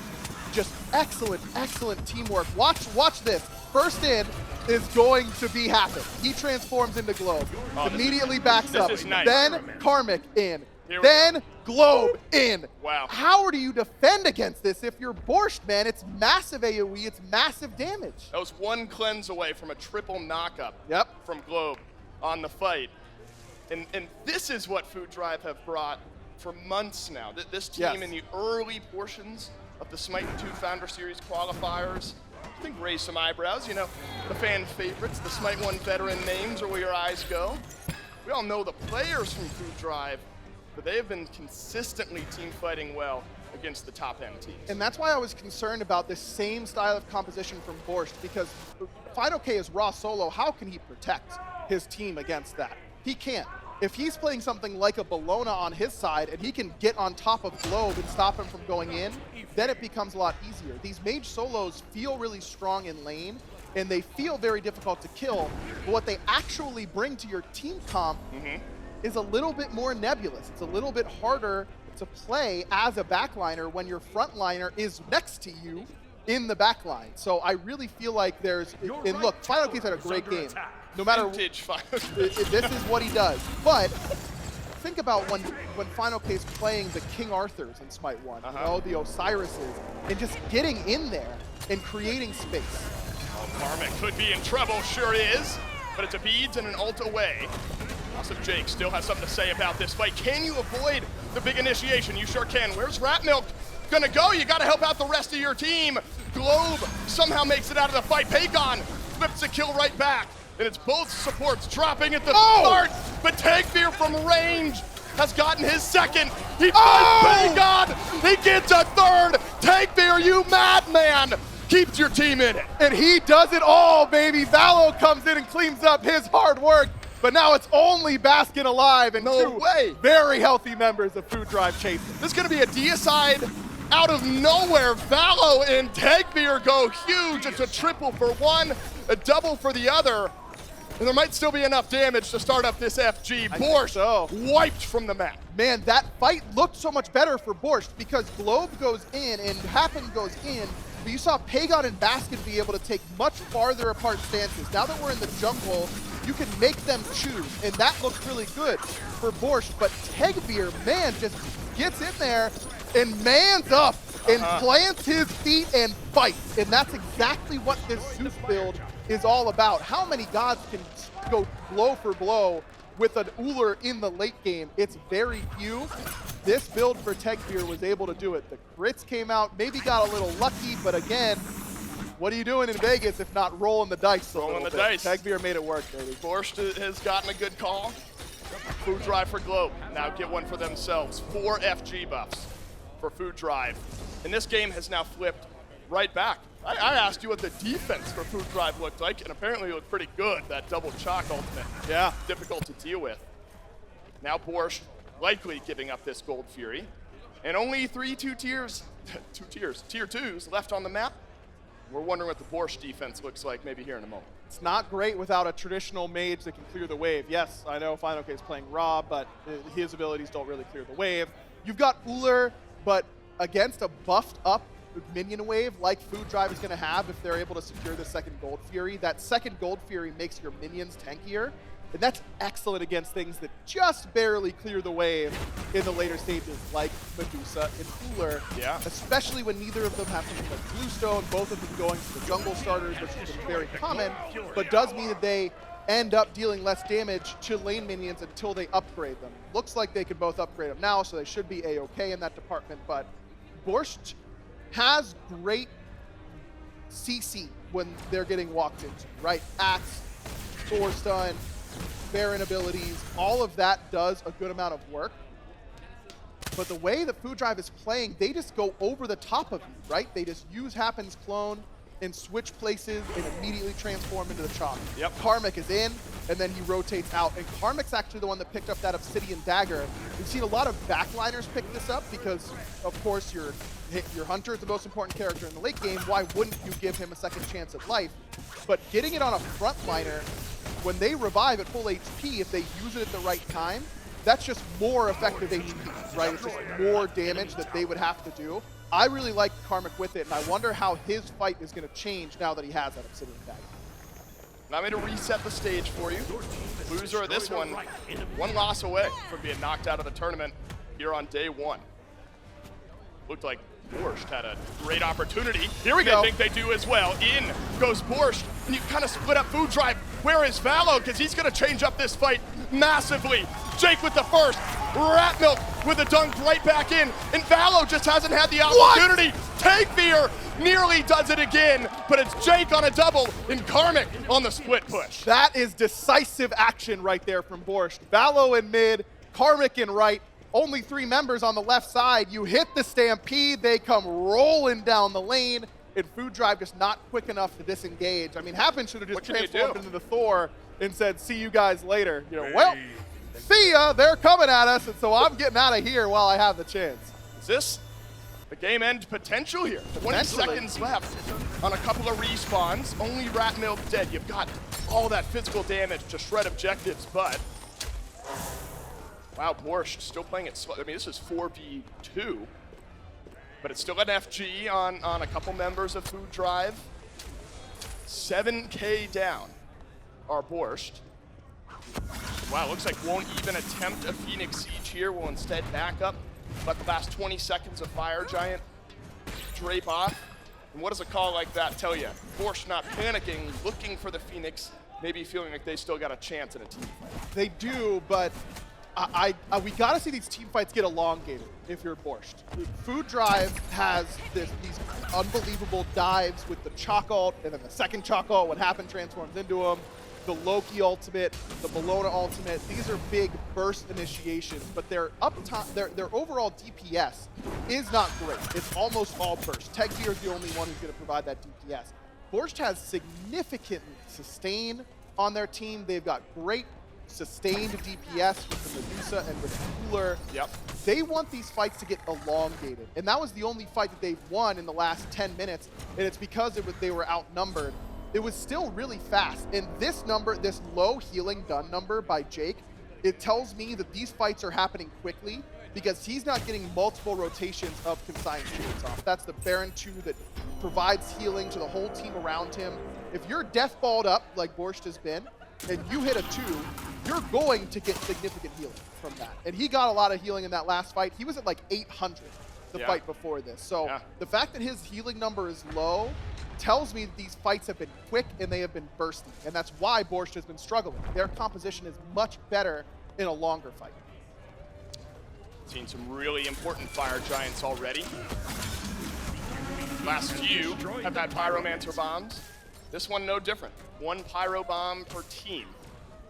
Just excellent, excellent teamwork. Watch this. First in is going to be Happen. He transforms into Globe. Immediately backs up. Nice. Then Karmic in. Then Globe in. Wow. How do you defend against this if you're Borscht, man? It's massive AoE, it's massive damage. That was one cleanse away from a triple knockup from Globe on the fight. And this is what Food Drive have brought for months now. This team in the early portions of the Smite 2 Founder Series qualifiers, I think raised some eyebrows. You know, the fan favorites, the Smite 1 veteran names are where your eyes go. We all know the players from Food Drive, but they have been consistently team fighting well against the top end teams. And that's why I was concerned about this same style of composition from Borscht, because Fine OK is raw solo. How can he protect his team against that? He can't. If he's playing something like a Bologna on his side and he can get on top of Globe and stop him from going in, then it becomes a lot easier. These mage solos feel really strong in lane, and they feel very difficult to kill, but what they actually bring to your team comp is a little bit more nebulous. It's a little bit harder to play as a backliner when your frontliner is next to you in the backline. So I really feel like there's, and look, Final Case had a great game. No matter, Vintage Final this is what he does. But think about when Final Case playing the King Arthurs in Smite 1, you know, the Osiris's, and just getting in there and creating space. Karmic could be in trouble, sure is, but it's a beads and an ult away. Also, Jake still has something to say about this fight. Can you avoid the big initiation? You sure can. Where's Ratmilk gonna go? You gotta help out the rest of your team. Globe somehow makes it out of the fight. Pagon flips the kill right back. And it's both supports dropping at the start, but Tagfear from range has gotten his second. He finds Pagon, he gets a third. Tagfear, you madman, keeps your team in it. And he does it all, baby. Valo comes in and cleans up his hard work, but now it's only Baskin alive and two very healthy members of Food Drive chasing. This is gonna be a deicide out of nowhere. Valo and Tagfear go huge. It's a triple for one, a double for the other. And there might still be enough damage to start up this FG. Borscht wiped from the map. Man, that fight looked so much better for Borscht because Globe goes in and Happen goes in, but you saw Pagon and Baskin be able to take much farther apart stances. Now that we're in the jungle, you can make them choose, and that looked really good for Borscht. But Tagfear, man, just gets in there and mans up and plants his feet and fights. And that's exactly what this Zeus build is all about. How many gods can go blow for blow with an Uller in the late game? It's very few. This build for Tagfear was able to do it. The crits came out, maybe got a little lucky, but again, what are you doing in Vegas if not rolling the dice? Rolling the dice. Tagfear made it work, baby. Borscht has gotten a good call. Food Drive for Globe. Now get one for themselves. 4 FG buffs for Food Drive. And this game has now flipped right back. I asked you what the defense for Food Drive looked like, and apparently it looked pretty good, that double chalk ultimate. Yeah, difficult to deal with. Now Borscht likely giving up this Gold Fury. And only tier 2s left on the map. We're wondering what the Borscht defense looks like maybe here in a moment. It's not great without a traditional mage that can clear the wave. Yes, I know FineOK is playing Rob, but his abilities don't really clear the wave. You've got Uller, but against a buffed up minion wave like Food Drive is going to have if they're able to secure the second Gold Fury. That second Gold Fury makes your minions tankier, and that's excellent against things that just barely clear the wave in the later stages like Medusa and Uller. Yeah. Especially when neither of them have something like Bluestone, both of them going to the jungle starters, which is very common, but does mean that they end up dealing less damage to lane minions until they upgrade them. Looks like they could both upgrade them now, so they should be A-okay in that department, but Borscht has great CC when they're getting walked into, right? Axe, Thor stun, Baron abilities, all of that does a good amount of work. But the way that Food Drive is playing, they just go over the top of you, right? They just use Happen's clone and switch places and immediately transform into the chalk. Yep. Karmic is in, and then he rotates out. And Karmic's actually the one that picked up that Obsidian Dagger. We've seen a lot of backliners pick this up because, of course, your Hunter is the most important character in the late game. Why wouldn't you give him a second chance at life? But getting it on a frontliner, when they revive at full HP, if they use it at the right time, that's just more effective HP, right? It's just more damage that they would have to do. I really like Karmic with it, and I wonder how his fight is going to change now that he has that Obsidian Dagger. Now I'm going to reset the stage for you. Loser of this one loss away from being knocked out of the tournament here on day 1. Looked like Borscht had a great opportunity. Here we go. I think they do as well. In goes Borscht, and you kind of split up Food Drive. Where is Valo? Because he's going to change up this fight massively. Jake with the first. Ratmilk with a dunk right back in. And Valo just hasn't had the opportunity. Tagfear nearly does it again, but it's Jake on a double and Karmic on the split push. That is decisive action right there from Borscht. Valo in mid, Karmic in right. Only 3 members on the left side. You hit the Stampede, they come rolling down the lane, and Food Drive just not quick enough to disengage. I mean, Happen should have just transformed into the Thor and said, see you guys later. You know, well, see ya, they're coming at us, and so I'm getting out of here while I have the chance. Is this the game end potential here? 20 seconds left on a couple of respawns. Only Ratmilk dead. You've got all that physical damage to shred objectives, but wow, Borscht still playing it slow. I mean, this is 4v2, but it's still an FG on a couple members of Food Drive. 7K down are Borscht. Wow, looks like won't even attempt a Phoenix Siege here. Will instead back up. Let the last 20 seconds of Fire Giant drape off. And what does a call like that tell you? Borscht not panicking, looking for the Phoenix, maybe feeling like they still got a chance in a team fight. They do, but we got to see these team fights get elongated if you're Borscht. Food Drive has these unbelievable dives with the Chalk ult, and then the second Chalk ult, what happened transforms into them. The Loki ultimate, the Bologna ultimate, these are big burst initiations, but their overall DPS is not great. It's almost all burst. Teggear is the only one who's going to provide that DPS. Borscht has significant sustain on their team. They've got great sustained DPS with the Medusa and with the Cooler. Yep. They want these fights to get elongated, and that was the only fight that they've won in the last 10 minutes, and it's because they were outnumbered. It was still really fast, and this number, this low healing done number by Jake, it tells me that these fights are happening quickly because he's not getting multiple rotations of consigned shields off. That's the Baron 2 that provides healing to the whole team around him. If you're deathballed up like Borscht has been, and you hit a 2, you're going to get significant healing from that. And he got a lot of healing in that last fight. He was at like 800 the fight before this. So the fact that his healing number is low tells me that these fights have been quick and they have been bursty. And that's why Borscht has been struggling. Their composition is much better in a longer fight. Seen some really important Fire Giants already. Last few have had Pyromancer bombs. This one no different. 1 Pyro bomb per team.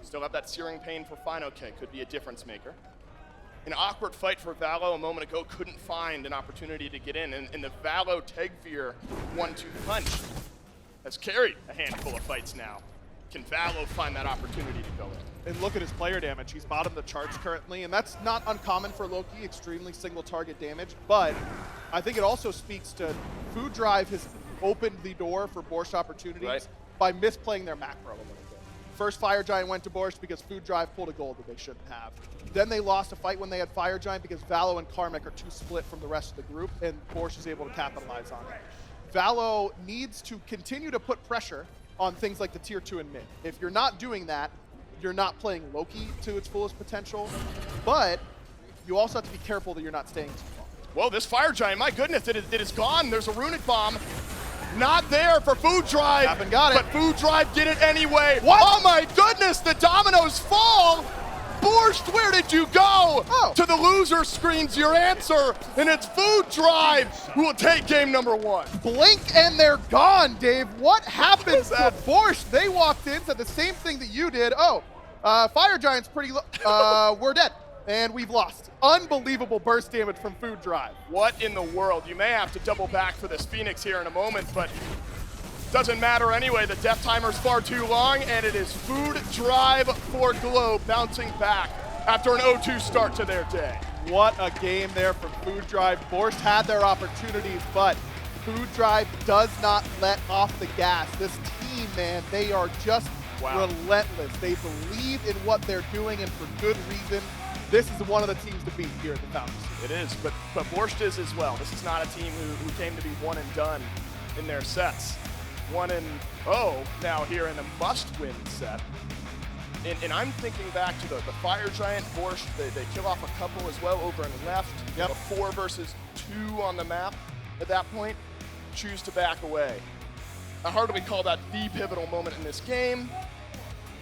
Still have that Searing Pain for FinoK, could be a difference maker. An awkward fight for Valo a moment ago, couldn't find an opportunity to get in, and the Valo Teggear 1-2 punch has carried a handful of fights now. Can Valo find that opportunity to go in? And look at his player damage. He's bottom the charts currently, and that's not uncommon for Loki, extremely single target damage, but I think it also speaks to Food Drive has opened the door for Borscht opportunities by misplaying their macro a little bit. First Fire Giant went to Borscht because Food Drive pulled a gold that they shouldn't have. Then they lost a fight when they had Fire Giant because Valo and Karmic are too split from the rest of the group, and Borscht is able to capitalize on it. Valo needs to continue to put pressure on things like the tier 2 and mid. If you're not doing that, you're not playing Loki to its fullest potential, but you also have to be careful that you're not staying too long. Whoa, this Fire Giant, my goodness, it is gone. There's a Runic Bomb. Not there for Food Drive. Haven't got it. But Food Drive did it anyway. What? Oh my goodness, the dominoes fall. Borscht, where did you go? Oh. To the loser screams your answer, and it's Food Drive who will take game number 1. Blink and they're gone, Dave. What happened to Borscht? They walked in, said the same thing that you did. Oh, Fire Giant's pretty low. We're dead, and we've lost. Unbelievable burst damage from Food Drive. What in the world? You may have to double back for this Phoenix here in a moment, but doesn't matter anyway. The death timer's far too long, and it is Food Drive for Globe bouncing back after an 0-2 start to their day. What a game there from Food Drive. Borscht had their opportunities, but Food Drive does not let off the gas. This team, man, they are just relentless. They believe in what they're doing, and for good reason. This is one of the teams to beat here at the Founders. It is, but Borscht is as well. This is not a team who came to be one and done in their sets. 1-0 now here in a must-win set. And I'm thinking back to the Fire Giant Borscht. They kill off a couple as well over and left. Yep. A 4 versus 2 on the map at that point. Choose to back away. How hard do we call that the pivotal moment in this game?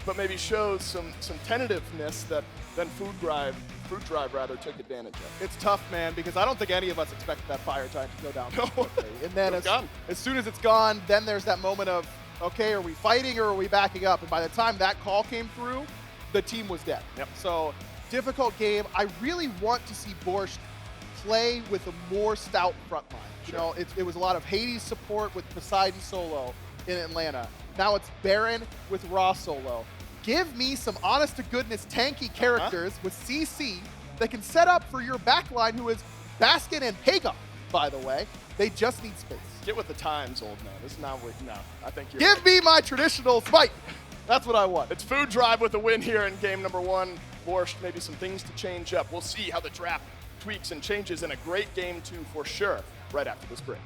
But maybe shows some tentativeness that then Food Drive took advantage of. It's tough, man, because I don't think any of us expected that Fire Giant to go down quickly. And then as soon as it's gone, then there's that moment of, okay, are we fighting or are we backing up? And by the time that call came through, the team was dead. Yep. So difficult game. I really want to see Borscht play with a more stout front line. You know, it was a lot of Hades support with Poseidon solo in Atlanta. Now it's Baron with Raw solo. Give me some honest-to-goodness tanky characters with CC that can set up for your backline, who is Baskin and Hagar, by the way. They just need space. Get with the times, old man. This is not what, no, I think you're Give me my traditional Smite. That's what I want. It's Food Drive with a win here in game number 1. Borscht, maybe some things to change up. We'll see how the draft tweaks and changes in a great game 2 for sure, right after this break.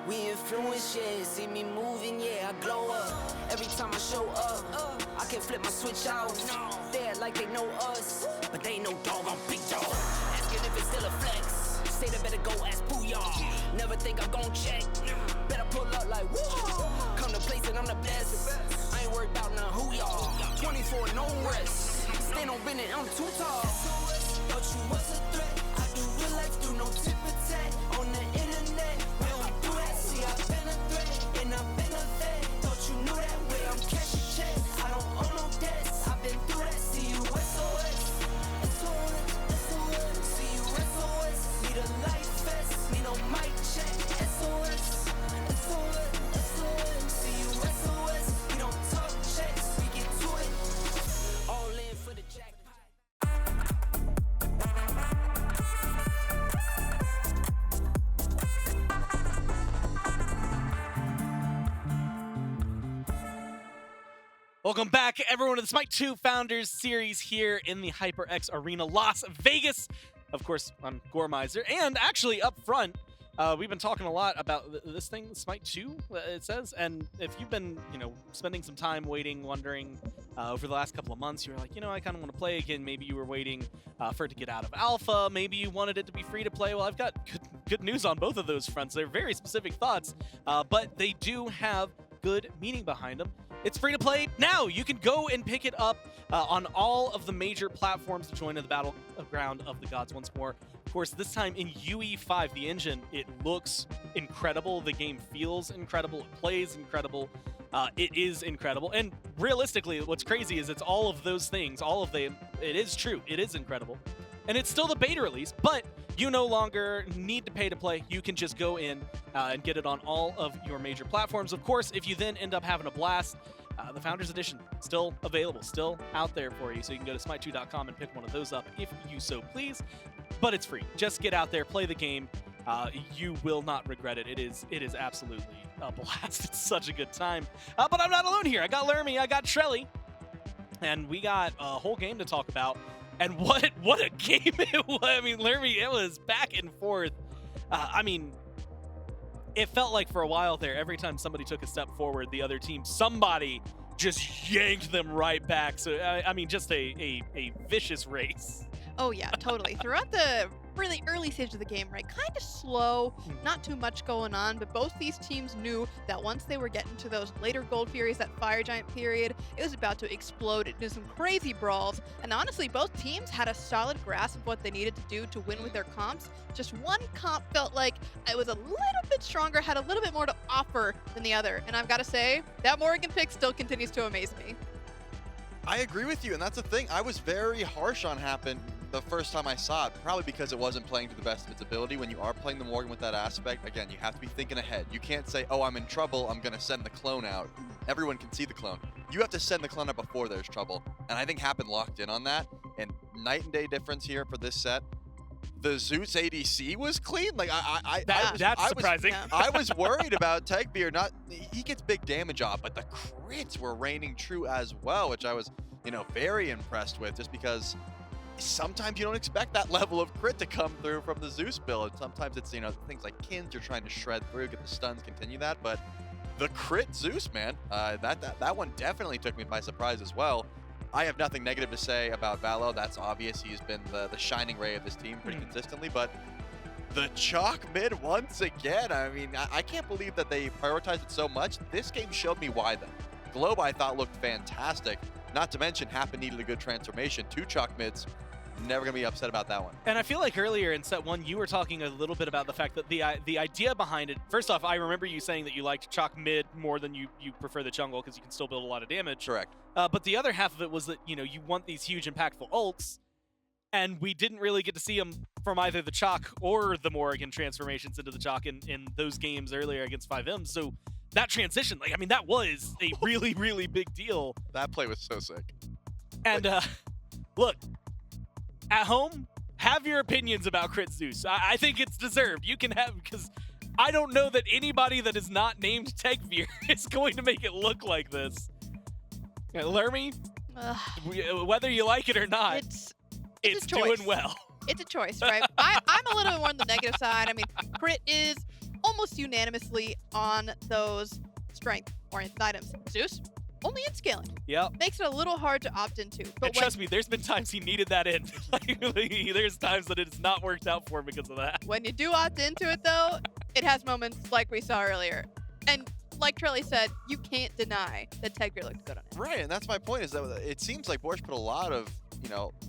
We influence, yeah. See me moving, yeah, I glow up. Every time I show up, I can flip my switch out. They act like they know us, but they ain't no dog, I'm big dog. Asking if it's still a flex. Say they better go ask Booyah. Never think I'm gon' check. Better pull up like woo. Come to place and I'm the best. I ain't worried about none who y'all. 24, no rest. Stand on business, I'm too tall. Thought you was a threat. I do real life, do no tip attack. On the internet, we don't do that. See, I've been a threat, and I've been a vet. Thought you knew that way, I'm cashing checks. I don't owe no debts, I've been through that. See you SOS. SOS, SOS. See you SOS. Need a life vest, need no mic check. SOS, SOS, SOS. See you SOS. We don't talk checks, we get to it. All in for the jackpot. Welcome back, everyone, to the Smite 2 Founders Series here in the HyperX Arena, Las Vegas. Of course, I'm Gormizer, and actually up front, we've been talking a lot about this thing, Smite 2, it says, and if you've been, spending some time waiting, wondering over the last couple of months, you were like, I kind of want to play again. Maybe you were waiting for it to get out of alpha. Maybe you wanted it to be free to play. Well, I've got good news on both of those fronts. They're very specific thoughts, but they do have good meaning behind them. It's free to play now. You can go and pick it up on all of the major platforms to join in the Battleground of the Gods once more. Of course, this time in UE5, the engine, it looks incredible. The game feels incredible. It plays incredible. It is incredible. And realistically, what's crazy is it's all of those things. It is true. It is incredible. And it's still the beta release, but you no longer need to pay to play. You can just go in and get it on all of your major platforms. Of course, if you then end up having a blast, the Founders Edition still available, still out there for you. So you can go to smite2.com and pick one of those up if you so please. But it's free. Just get out there, play the game. You will not regret it. It is absolutely a blast. It's such a good time. But I'm not alone here. I got Lermy, I got Trelly, and we got a whole game to talk about. And what a game it was. I mean, Lermy, it was back and forth. It felt like for a while there, every time somebody took a step forward, the other team, somebody just yanked them right back. So, just a vicious race. Oh, yeah, totally. Throughout the really early stage of the game, right, kind of slow, not too much going on, but both these teams knew that once they were getting to those later Gold Furies, that Fire Giant period, it was about to explode into some crazy brawls. And honestly, both teams had a solid grasp of what they needed to do to win with their comps. Just one comp felt like it was a little bit stronger, had a little bit more to offer than the other. And I've got to say, that Morrigan pick still continues to amaze me. I agree with you, and that's the thing. I was very harsh on Happen the first time I saw it, probably because it wasn't playing to the best of its ability. When you are playing the Morgan with that aspect, again, you have to be thinking ahead. You can't say, oh, I'm in trouble, I'm going to send the clone out. Everyone can see the clone. You have to send the clone out before there's trouble, and I think Happen locked in on that, and night and day difference here for this set. The Zeus ADC was clean. Like That's surprising. I was worried about Techbeer. He gets big damage off, but the crits were reigning true as well, which I was, very impressed with. Just because sometimes you don't expect that level of crit to come through from the Zeus build. Sometimes it's things like Kins you're trying to shred through, get the stuns, continue that. But the crit Zeus, man, that one definitely took me by surprise as well. I have nothing negative to say about Valo. That's obvious. He's been the shining ray of this team pretty consistently. But the chalk mid once again. I mean, I can't believe that they prioritized it so much. This game showed me why, though. Globe, I thought, looked fantastic. Not to mention, Happen needed a good transformation. 2 chalk mids. Never going to be upset about that one. And I feel like earlier in set 1, you were talking a little bit about the fact that the idea behind it, first off, I remember you saying that you liked chalk mid more than you prefer the jungle because you can still build a lot of damage. Correct. But the other half of it was that, you want these huge impactful ults, and we didn't really get to see them from either the chalk or the Morrigan transformations into the chalk in those games earlier against 5M. So that transition, that was a really, really big deal. That play was so sick. And look, at home, have your opinions about Crit Zeus. I think it's deserved. You can have, because I don't know that anybody that is not named Techbeer is going to make it look like this. Lermy, whether you like it or not, it's doing well. It's a choice, right? I'm a little bit more on the negative side. I mean, Crit is almost unanimously on those strength-oriented items. Zeus, only in scaling. Yep. Makes it a little hard to opt into. But And trust me, there's been times he needed that in. There's times that it's not worked out for him because of that. when you do opt into it, though, it has moments like we saw earlier. And like Trelly said, you can't deny that Tegrier looked good on it. Right, and that's my point, is that it seems like Borch put a lot of,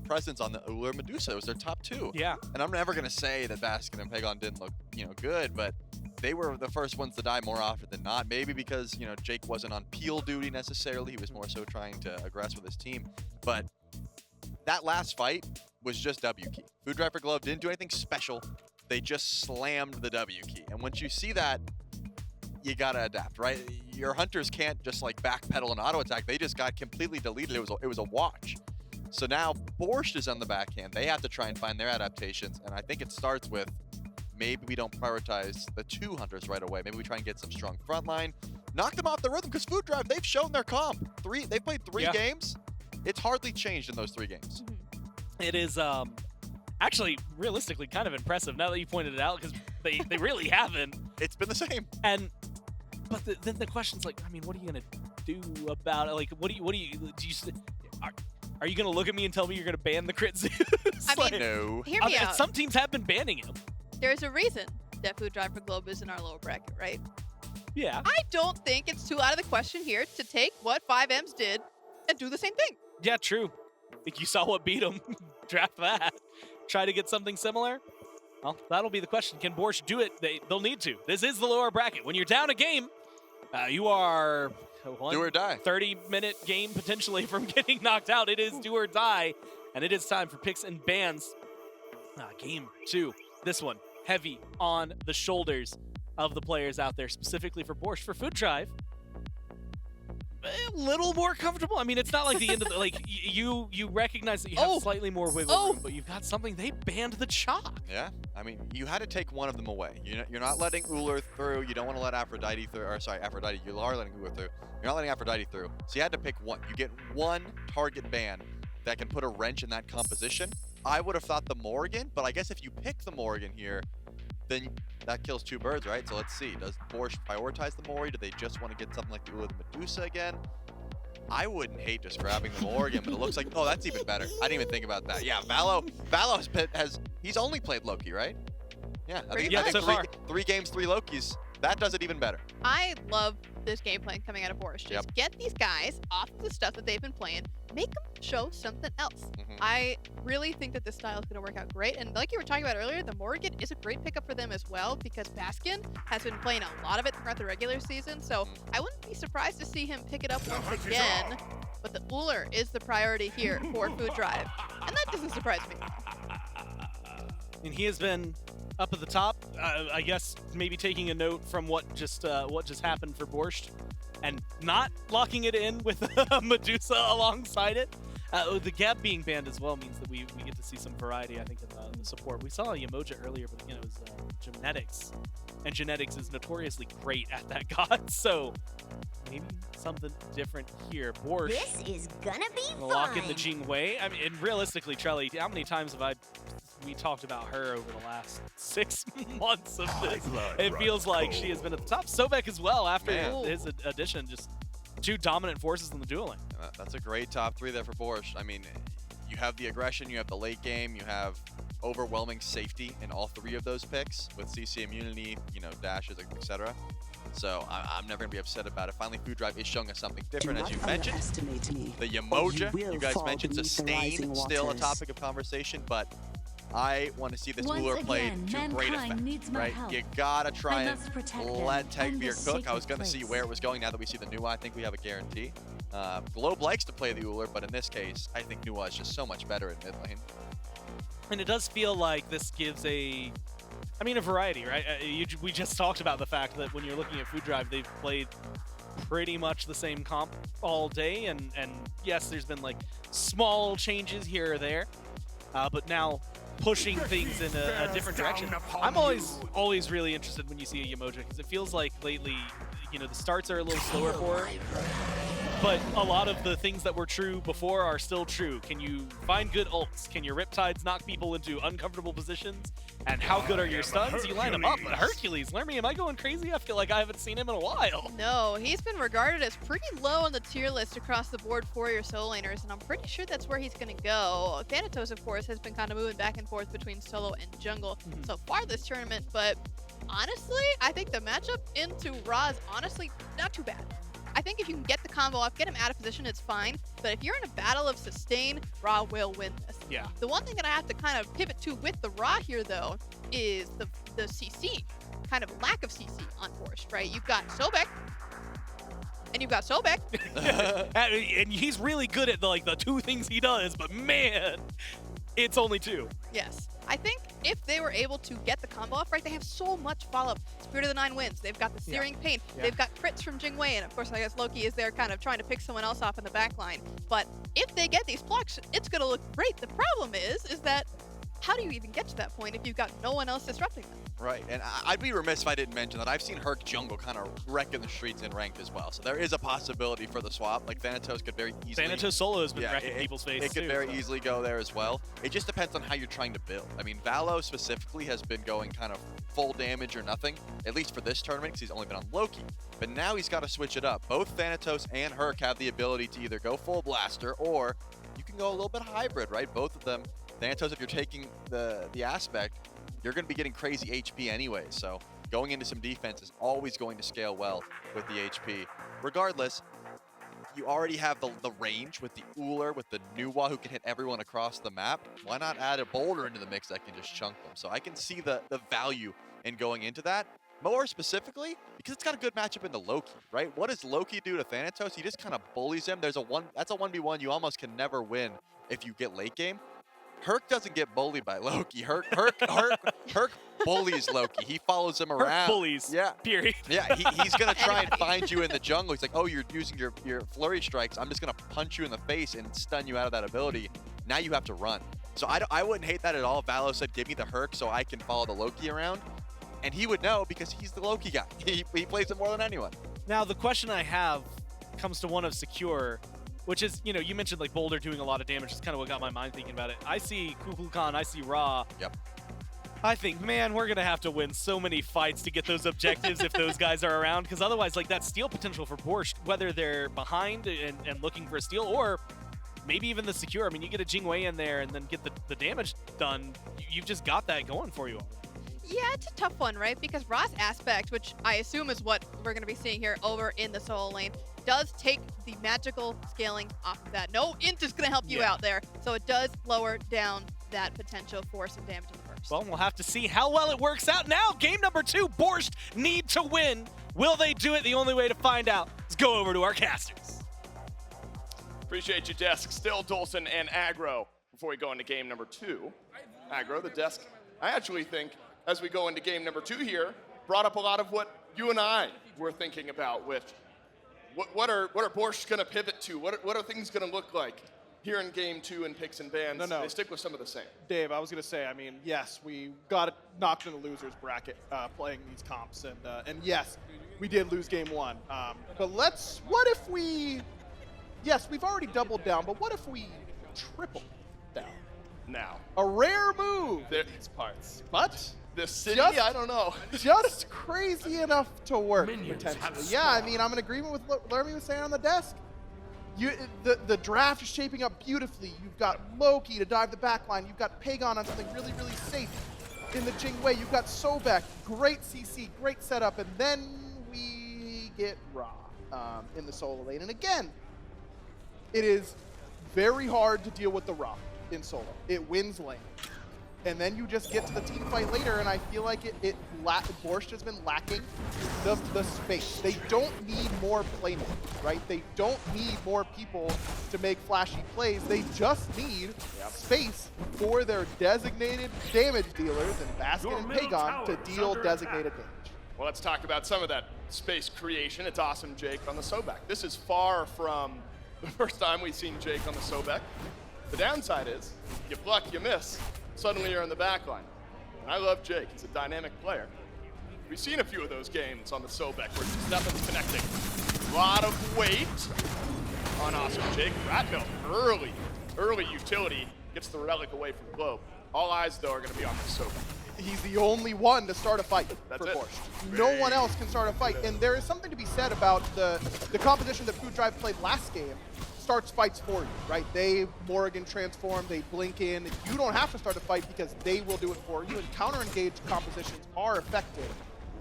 presence on the Ullr Medusa. It was their top 2. Yeah. And I'm never going to say that Baskin and Pagon didn't look, good, but they were the first ones to die more often than not. Maybe because, Jake wasn't on peel duty necessarily. He was more so trying to aggress with his team. But that last fight was just W key. Food Drive for Glove didn't do anything special. They just slammed the W key. And once you see that, you gotta adapt, right? Your hunters can't just like backpedal and auto attack. They just got completely deleted. It was a watch. So now Borscht is on the backhand. They have to try and find their adaptations. And I think it starts with maybe we don't prioritize the 2 hunters right away. Maybe we try and get some strong front line. Knock them off the rhythm, because Food Drive, they've shown their comp. They've played 3 games. It's hardly changed in those 3 games. It is actually realistically kind of impressive now that you pointed it out, because they really haven't. It's been the same. But then the question's like, I mean, what are you gonna do about it? Like, are you gonna look at me and tell me you're gonna ban the crit Zeus? I mean, no. Hear me out. Some teams have been banning him. There's a reason that Food Drive for Globe is in our lower bracket, right? Yeah. I don't think it's too out of the question here to take what 5Ms did and do the same thing. Yeah, true. Think you saw what beat him. Draft that. Try to get something similar. Well, that'll be the question. Can Borch do it? They'll need to. This is the lower bracket. When you're down a game, you are do or die. 30-minute game potentially from getting knocked out. It is do or die, and it is time for picks and bans. Game 2. This one, heavy on the shoulders of the players out there, specifically for Borch. For Food Drive, a little more comfortable. I mean, it's not like the end of the, like, you recognize that you have slightly more wiggle room, but you've got something. They banned the chalk. Yeah, I mean, you had to take one of them away. You're not letting Ullr through. You don't want to let Aphrodite through. Or sorry, Aphrodite. You are letting Ullr through. You're not letting Aphrodite through. So you had to pick one. You get one target ban that can put a wrench in that composition. I would have thought the Morrigan, but I guess if you pick the Morrigan here, then that kills 2 birds, right? So let's see. Does Borscht prioritize the Mori? Do they just want to get something like the Ullr Medusa again? I wouldn't hate just grabbing the Morrigan, but it looks like, oh, that's even better. I didn't even think about that. Yeah, Valo he's only played Loki, right? Yeah, I think so far. 3 games, 3 Lokis. That does it even better. I love this game plan coming out of Borscht. Just get these guys off of the stuff that they've been playing, make them show something else. I really think that this style is going to work out great. And like you were talking about earlier, the Morrigan is a great pickup for them as well, because Baskin has been playing a lot of it throughout the regular season. So I wouldn't be surprised to see him pick it up once again. But the Ullr is the priority here for Food Drive. And that doesn't surprise me. And he has been up at the top. I guess maybe taking a note from what just happened for Borscht, and not locking it in with Medusa alongside it. The Gab being banned as well means that we get to see some variety, I think, in the support. We saw Yamoja earlier, but again, it was Genetics. And Genetics is notoriously great at that god, so maybe something different here. Borscht. This is gonna be fun. Lock in the Jing Wei. I mean, and realistically, Trelly, how many times have we talked about her over the last 6 months of this? It feels like she has been at the top. Sobek as well after his addition. Just 2 dominant forces in the dueling. That's a great top 3 there for Borscht. I mean, you have the aggression, you have the late game, you have overwhelming safety in all 3 of those picks with CC immunity, dashes, etc. So I'm never going to be upset about it. Finally, Food Drive is showing us something different, as you mentioned. The Yamoja, you guys mentioned, Sustain, still a topic of conversation, but I want to see this Ullr played to great effect, right? You gotta try and let Tegrier cook. I was gonna see where it was going. Now that we see the Nuwa, I think we have a guarantee. Globe likes to play the Ullr, but in this case, I think Nuwa is just so much better in mid lane. And it does feel like this gives a variety, right? We just talked about the fact that when you're looking at Food Drive, they've played pretty much the same comp all day, and yes, there's been like small changes here or there, but now pushing things in a different direction. I'm always really interested when you see a Yamoja, because it feels like lately, the starts are a little slower for her. but a lot of the things that were true before are still true. Can you find good ults? Can your Riptides knock people into uncomfortable positions? And how good are your stuns? You line them up. But Hercules, Lermy, am I going crazy? I feel like I haven't seen him in a while. No, he's been regarded as pretty low on the tier list across the board for your solo laners, and I'm pretty sure that's where he's going to go. Thanatos, of course, has been kind of moving back and forth between solo and jungle so far this tournament, but honestly, I think the matchup into Ra is honestly not too bad. I think if you can get the combo off, get him out of position, it's fine. But if you're in a battle of sustain, Ra will win this. Yeah. The one thing that I have to kind of pivot to with the Ra here, though, is the CC. Kind of lack of CC on Borscht, right? You've got Sobek, and you've got Sobek. And he's really good at the two things he does, but man, it's only two. Yes. I think if they were able to get the combo off right, they have so much follow-up. Spirit of the Nine Winds, they've got the Searing Pain, they've got crits from Jingwei, and of course I guess Loki is there kind of trying to pick someone else off in the back line. But if they get these blocks, it's going to look great. The problem is that how do you even get to that point if you've got no one else disrupting them? Right, and I'd be remiss if I didn't mention that I've seen Herc jungle kind of wrecking the streets in ranked as well. So there is a possibility for the swap. Like Thanatos could very easily. Thanatos solo has been wrecking people's faces. It could very easily go there as well. It just depends on how you're trying to build. I mean, Valo specifically has been going kind of full damage or nothing, at least for this tournament, because he's only been on Loki. But now he's got to switch it up. Both Thanatos and Herc have the ability to either go full blaster or you can go a little bit hybrid, right? Both of them. Thanatos, if you're taking the aspect, you're going to be getting crazy HP anyway. So going into some defense is always going to scale well with the HP. Regardless, you already have the range with the Uller, with the Nuwa who can hit everyone across the map. Why not add a boulder into the mix that can just chunk them? So I can see the value in going into that. More specifically, because it's got a good matchup into Loki, right? What does Loki do to Thanatos? He just kind of bullies him. That's a 1v1 you almost can never win if you get late game. Herc doesn't get bullied by Loki. Herc bullies Loki. He follows him around. Herc bullies. Yeah. Period. Yeah, he's gonna try and find you in the jungle. He's like, oh, you're using your flurry strikes. I'm just gonna punch you in the face and stun you out of that ability. Now you have to run. So I wouldn't hate that at all. Valo said, give me the Herc so I can follow the Loki around. And he would know because he's the Loki guy. He plays it more than anyone. Now, the question I have comes to one of Secure, which is, you mentioned like Boulder doing a lot of damage. It's kind of what got my mind thinking about it. I see Kukulkan, I see Ra. Yep. I think, man, we're going to have to win so many fights to get those objectives if those guys are around, because otherwise, like, that steal potential for Borscht, whether they're behind and looking for a steal, or maybe even the Secure. I mean, you get a Jingwei in there and then get the damage done. You've just got that going for you already. Yeah, it's a tough one, right? Because Ra's aspect, which I assume is what we're going to be seeing here over in the solo lane, does take the magical scaling off of that. No int is going to help you out there, so it does lower down that potential for some damage in the burst. Well, we'll have to see how well it works out. Now, game number 2, Borscht need to win. Will they do it? The only way to find out is go over to our casters. Appreciate you, Desk. Still Dolson and Aggro before we go into game number 2. Aggro, the Desk, I actually think, as we go into game number 2 here, brought up a lot of what you and I were thinking about with what are Borscht going to pivot to? What are things going to look like here in game 2 in picks and bans? No. They stick with some of the same. Dave, I was going to say, I mean, yes, we got knocked in the losers bracket playing these comps, and yes, we did lose game 1. But what if we, yes, we've already doubled down, but what if we tripled down? Now. A rare move. These parts. But the city, I don't know. Just crazy enough to work, potentially. Yeah, I mean, I'm in agreement with what Lermy was saying on the desk. The draft is shaping up beautifully. You've got Loki to dive the backline. You've got Pagon on something really, really safe in the Jingwei. You've got Sobek, great CC, great setup, and then we get Ra in the solo lane. And again, it is very hard to deal with the Ra in solo. It wins lane. And then you just get to the team fight later, and I feel like Borscht has been lacking the space. They don't need more playmakers, right? They don't need more people to make flashy plays. They just need space for their designated damage dealers and Baskin and Pagon to deal designated damage. Well, let's talk about some of that space creation. It's awesome, Jake, on the Sobek. This is far from the first time we've seen Jake on the Sobek. The downside is, you block, you miss. Suddenly you're in the back line. And I love Jake. He's a dynamic player. We've seen a few of those games on the Sobek where just nothing's connecting. A lot of weight. on Awesome Jake. Ratmill, early utility, gets the relic away from Globe. All eyes, though, are going to be on Soba. He's the only one to start a fight That's for it. Borscht. No one else can start a fight. And there is something to be said about the composition that Food Drive played last game starts fights for you, right? They Morrigan transform, they blink in. You don't have to start a fight because they will do it for you, and counter-engaged compositions are effective.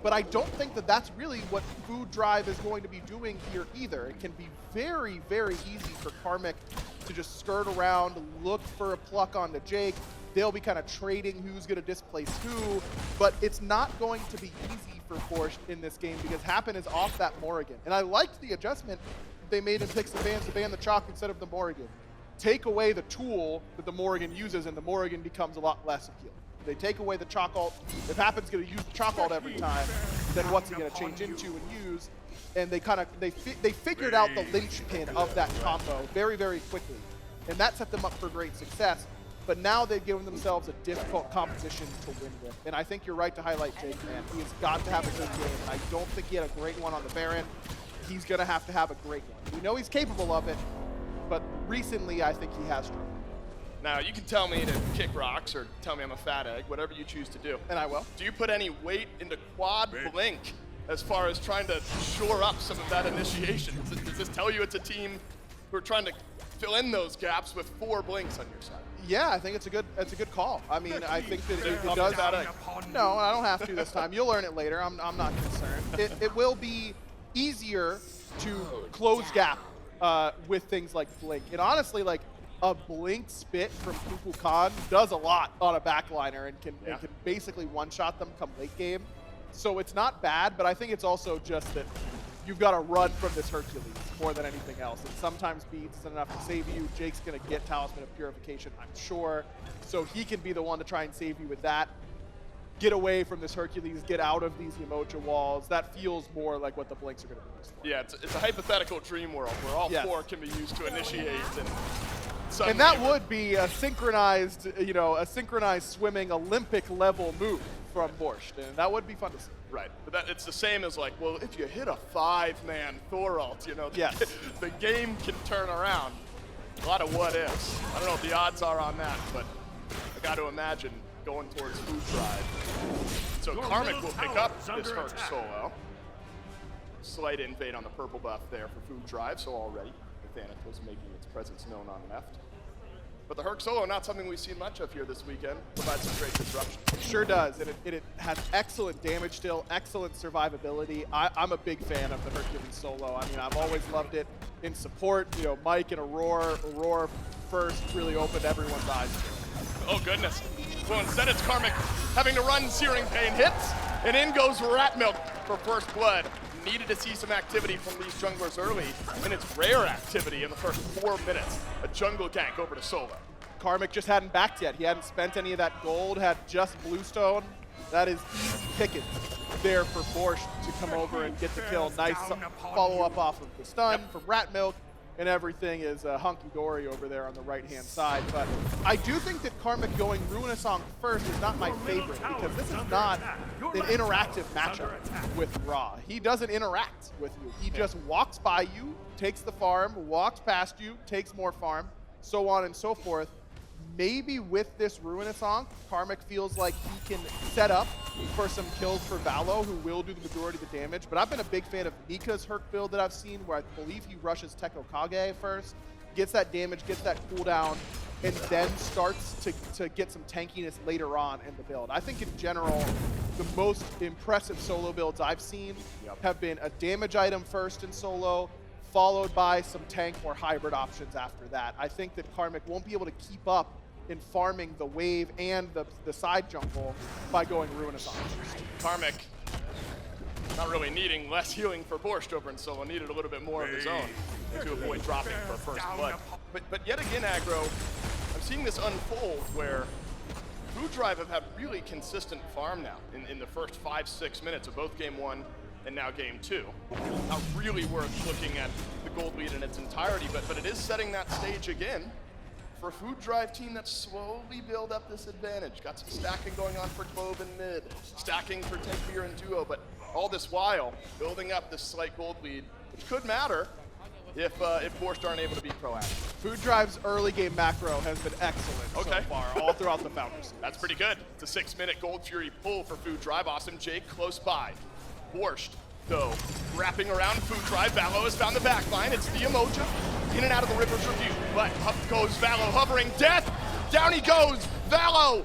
But I don't think that that's really what Food Drive is going to be doing here either. It can be very, very easy for Karmic to just skirt around, look for a pluck onto Jake. They'll be kind of trading who's going to displace who, but it's not going to be easy for Borscht in this game because Happen is off that Morrigan. And I liked the adjustment they made in Picks and Bans to ban the Chalk instead of the Morrigan. Take away the tool that the Morrigan uses and the Morrigan becomes a lot less appealing. They take away the Chalk ult. If Happen's going to use the Chalk ult every time, then what's he going to change into and use? And they figured out the linchpin of that combo very, very quickly. And that set them up for great success. But now they've given themselves a difficult composition to win with. And I think you're right to highlight Jake, man. He has got to have a good game. And I don't think he had a great one on the Baron. He's going to have a great one. We know he's capable of it, but recently I think he has struggled. Now, you can tell me to kick rocks or tell me I'm a fat egg, whatever you choose to do. And I will. Do you put any weight into quad blink as far as trying to shore up some of that initiation? Does this tell you it's a team who are trying to fill in those gaps with 4 blinks on your side? Yeah, I think it's a good call. I mean, I think that it does. No, I don't have to this time. You'll learn it later. I'm not concerned. It will be easier to close gap with things like blink. And honestly, like a blink spit from Kuku Khan does a lot on a backliner and can basically one-shot them come late game. So it's not bad, but I think it's also just that you've got to run from this Hercules more than anything else. And sometimes beads isn't enough to save you. Jake's going to get Talisman of Purification, I'm sure. So he can be the one to try and save you with that. Get away from this Hercules, get out of these Emoja walls. That feels more like what the blinks are going to be used for. Yeah, it's a hypothetical dream world where all 4 can be used to initiate. And that would be a synchronized, a synchronized swimming Olympic level move from Borscht, and that would be fun to see. Right, but it's the same as like, well, if you hit a 5-man Thor ult, the game can turn around. A lot of what ifs. I don't know what the odds are on that, but I got to imagine going towards Food Drive. So Karmic will pick up this Herc solo. Slight invade on the purple buff there for Food Drive, so already the Thanatos making its presence known on left. But the Herc solo, not something we've seen much of here this weekend, provides some great disruption. Sure does, and it has excellent damage still, excellent survivability. I'm a big fan of the Hercules solo. I mean, I've always loved it in support. Mike and Aurora first really opened everyone's eyes. Oh goodness. Well, instead it's Karmic having to run Searing Pain, hits, and in goes Ratmilk for first blood. Needed to see some activity from these junglers early, and it's rare activity in the first 4 minutes. A jungle gank over to Solo. Karmic just hadn't backed yet. He hadn't spent any of that gold, had just Bluestone. That is easy pickings there for Borscht to come over and get the kill. Nice follow-up off of the stun from Ratmilk, and everything is hunky-dory over there on the right-hand side. But I do think that Karmic going Ruinasong first is not my favorite, because this is not an interactive matchup with Ra. He doesn't interact with you. He just walks by you, takes the farm, walks past you, takes more farm, so on and so forth. Maybe with this Ruinasong, Karmic feels like he can set up for some kills for Valo, who will do the majority of the damage. But I've been a big fan of Nika's Herc build that I've seen, where I believe he rushes Tekko Kage first, gets that damage, gets that cooldown, and then starts to get some tankiness later on in the build. I think in general, the most impressive solo builds I've seen have been a damage item first in solo, followed by some tank or hybrid options after that. I think that Karmic won't be able to keep up in farming the wave and the side jungle by going Ruinasong. Karmic not really needing less healing for Borscht over in solo, needed a little bit more of his own to avoid dropping for first blood. But yet again, aggro, I'm seeing this unfold where Food Drive have had really consistent farm now in the first 5-6 minutes of both game 1 and now game 2. Not really worth looking at the gold lead in its entirety, but it is setting that stage again for a Food Drive team that slowly build up this advantage. Got some stacking going on for Clove and mid, stacking for Tenkbeer and Duo, but all this while building up this slight gold lead, which could matter if Borscht aren't able to be proactive. Food Drive's early game macro has been excellent so far, all throughout the Founders. That's pretty good. It's a 6-minute Gold Fury pull for Food Drive. Awesome Jake close by. Borscht, though, wrapping around Food Drive. Valo has found the back line. It's the Emoja in and out of the River's Review. But up goes Valo, hovering. Death! Down he goes! Valo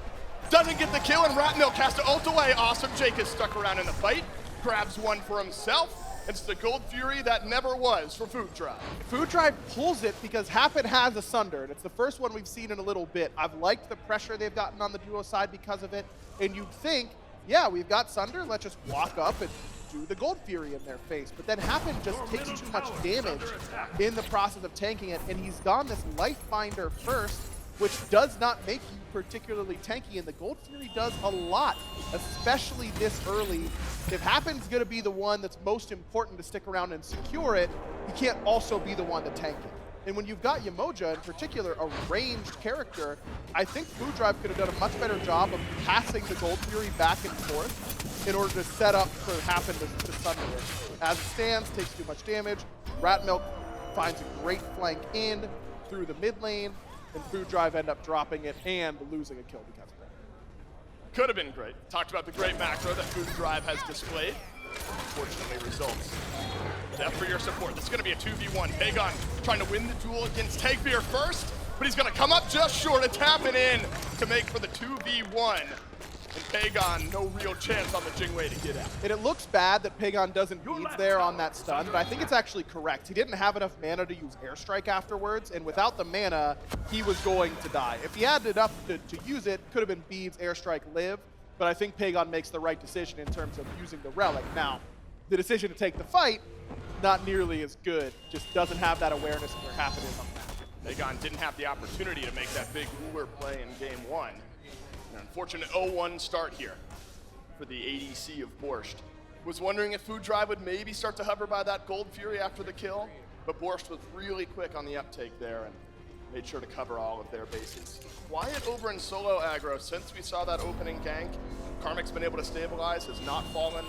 doesn't get the kill, and Ratmilk has to ult away. Awesome Jake is stuck around in the fight. Grabs one for himself. It's the Gold Fury that never was for Food Drive. Food Drive pulls it because Happen has a Sunder, and it's the first one we've seen in a little bit. I've liked the pressure they've gotten on the duo side because of it, and you'd think, yeah, we've got Sunder, let's just walk up and do the Gold Fury in their face. But then Happen just takes too much damage in the process of tanking it, and he's gone this Life Finder first, which does not make you particularly tanky, and the Gold Fury does a lot, especially this early. If Happen's going to be the one that's most important to stick around and secure it, he can't also be the one to tank it. And when you've got Yamoja, in particular, a ranged character, I think Food Drive could have done a much better job of passing the Gold Fury back and forth in order to set up for Happen to sunder it. As it stands, takes too much damage. Ratmilk finds a great flank in through the mid lane, and Food Drive end up dropping it and losing a kill because of it. Could have been great. Talked about the great macro that Food Drive has displayed. Unfortunately, results. Death for your support. This is going to be a 2v1. Pagon trying to win the duel against Tagbeer first, but he's going to come up just short and tapping in to make for the 2v1. And Pagon, no real chance on the Jingwei to get out. And it looks bad that Pagon doesn't beads there on that stun, but I think it's actually correct. He didn't have enough mana to use Airstrike afterwards, and without the mana, he was going to die. If he had enough to use it, could have been beads, Airstrike, live, but I think Pagon makes the right decision in terms of using the Relic. Now, the decision to take the fight, not nearly as good, just doesn't have that awareness of where Happen is on that. Pagon didn't have the opportunity to make that big Uber play in game one. An unfortunate 0-1 start here for the ADC of Borscht. Was wondering if Food Drive would maybe start to hover by that Gold Fury after the kill, but Borscht was really quick on the uptake there and made sure to cover all of their bases. Quiet over in solo aggro since we saw that opening gank. Karmic's been able to stabilize, has not fallen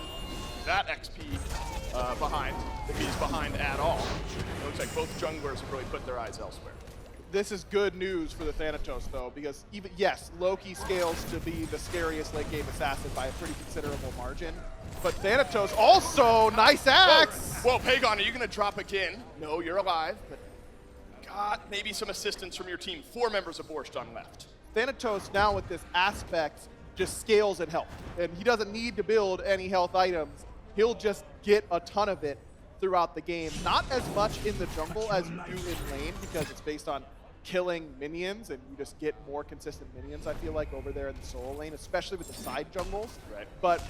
that XP behind, if he's behind at all. It looks like both junglers have really put their eyes elsewhere. This is good news for the Thanatos, though, because even, yes, Loki scales to be the scariest late game assassin by a pretty considerable margin, but Thanatos also, nice axe! Whoa, Pagon, are you gonna drop again? No, you're alive, but got maybe some assistance from your team. 4 members of Borscht on left. Thanatos now with this aspect just scales in health, and he doesn't need to build any health items. He'll just get a ton of it throughout the game. Not as much in the jungle as you do in lane, because it's based on killing minions, and you just get more consistent minions, I feel like, over there in the solo lane, especially with the side jungles. Right. But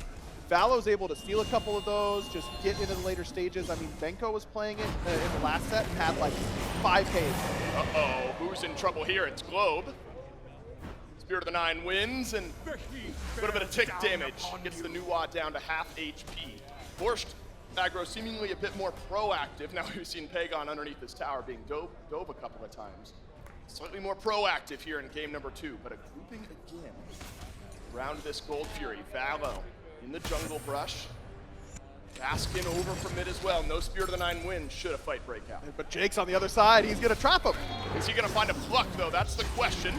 Valo's able to steal a couple of those, just get into the later stages. I mean, Benko was playing it in the last set and had like 5 Ks. Uh-oh, who's in trouble here? It's Globe. Spirit of the Nine wins, and a little bit of tick damage. Gets the Nuwa down to half HP. Borscht aggro seemingly a bit more proactive. Now we've seen Pagon underneath this tower being dove a couple of times. Slightly more proactive here in game number 2, but a grouping again around this Gold Fury. Valo in the jungle brush. Baskin over from mid as well. No Spirit of the Nine wins should a fight break out. But Jake's on the other side. He's going to trap him. Is he going to find a pluck, though? That's the question.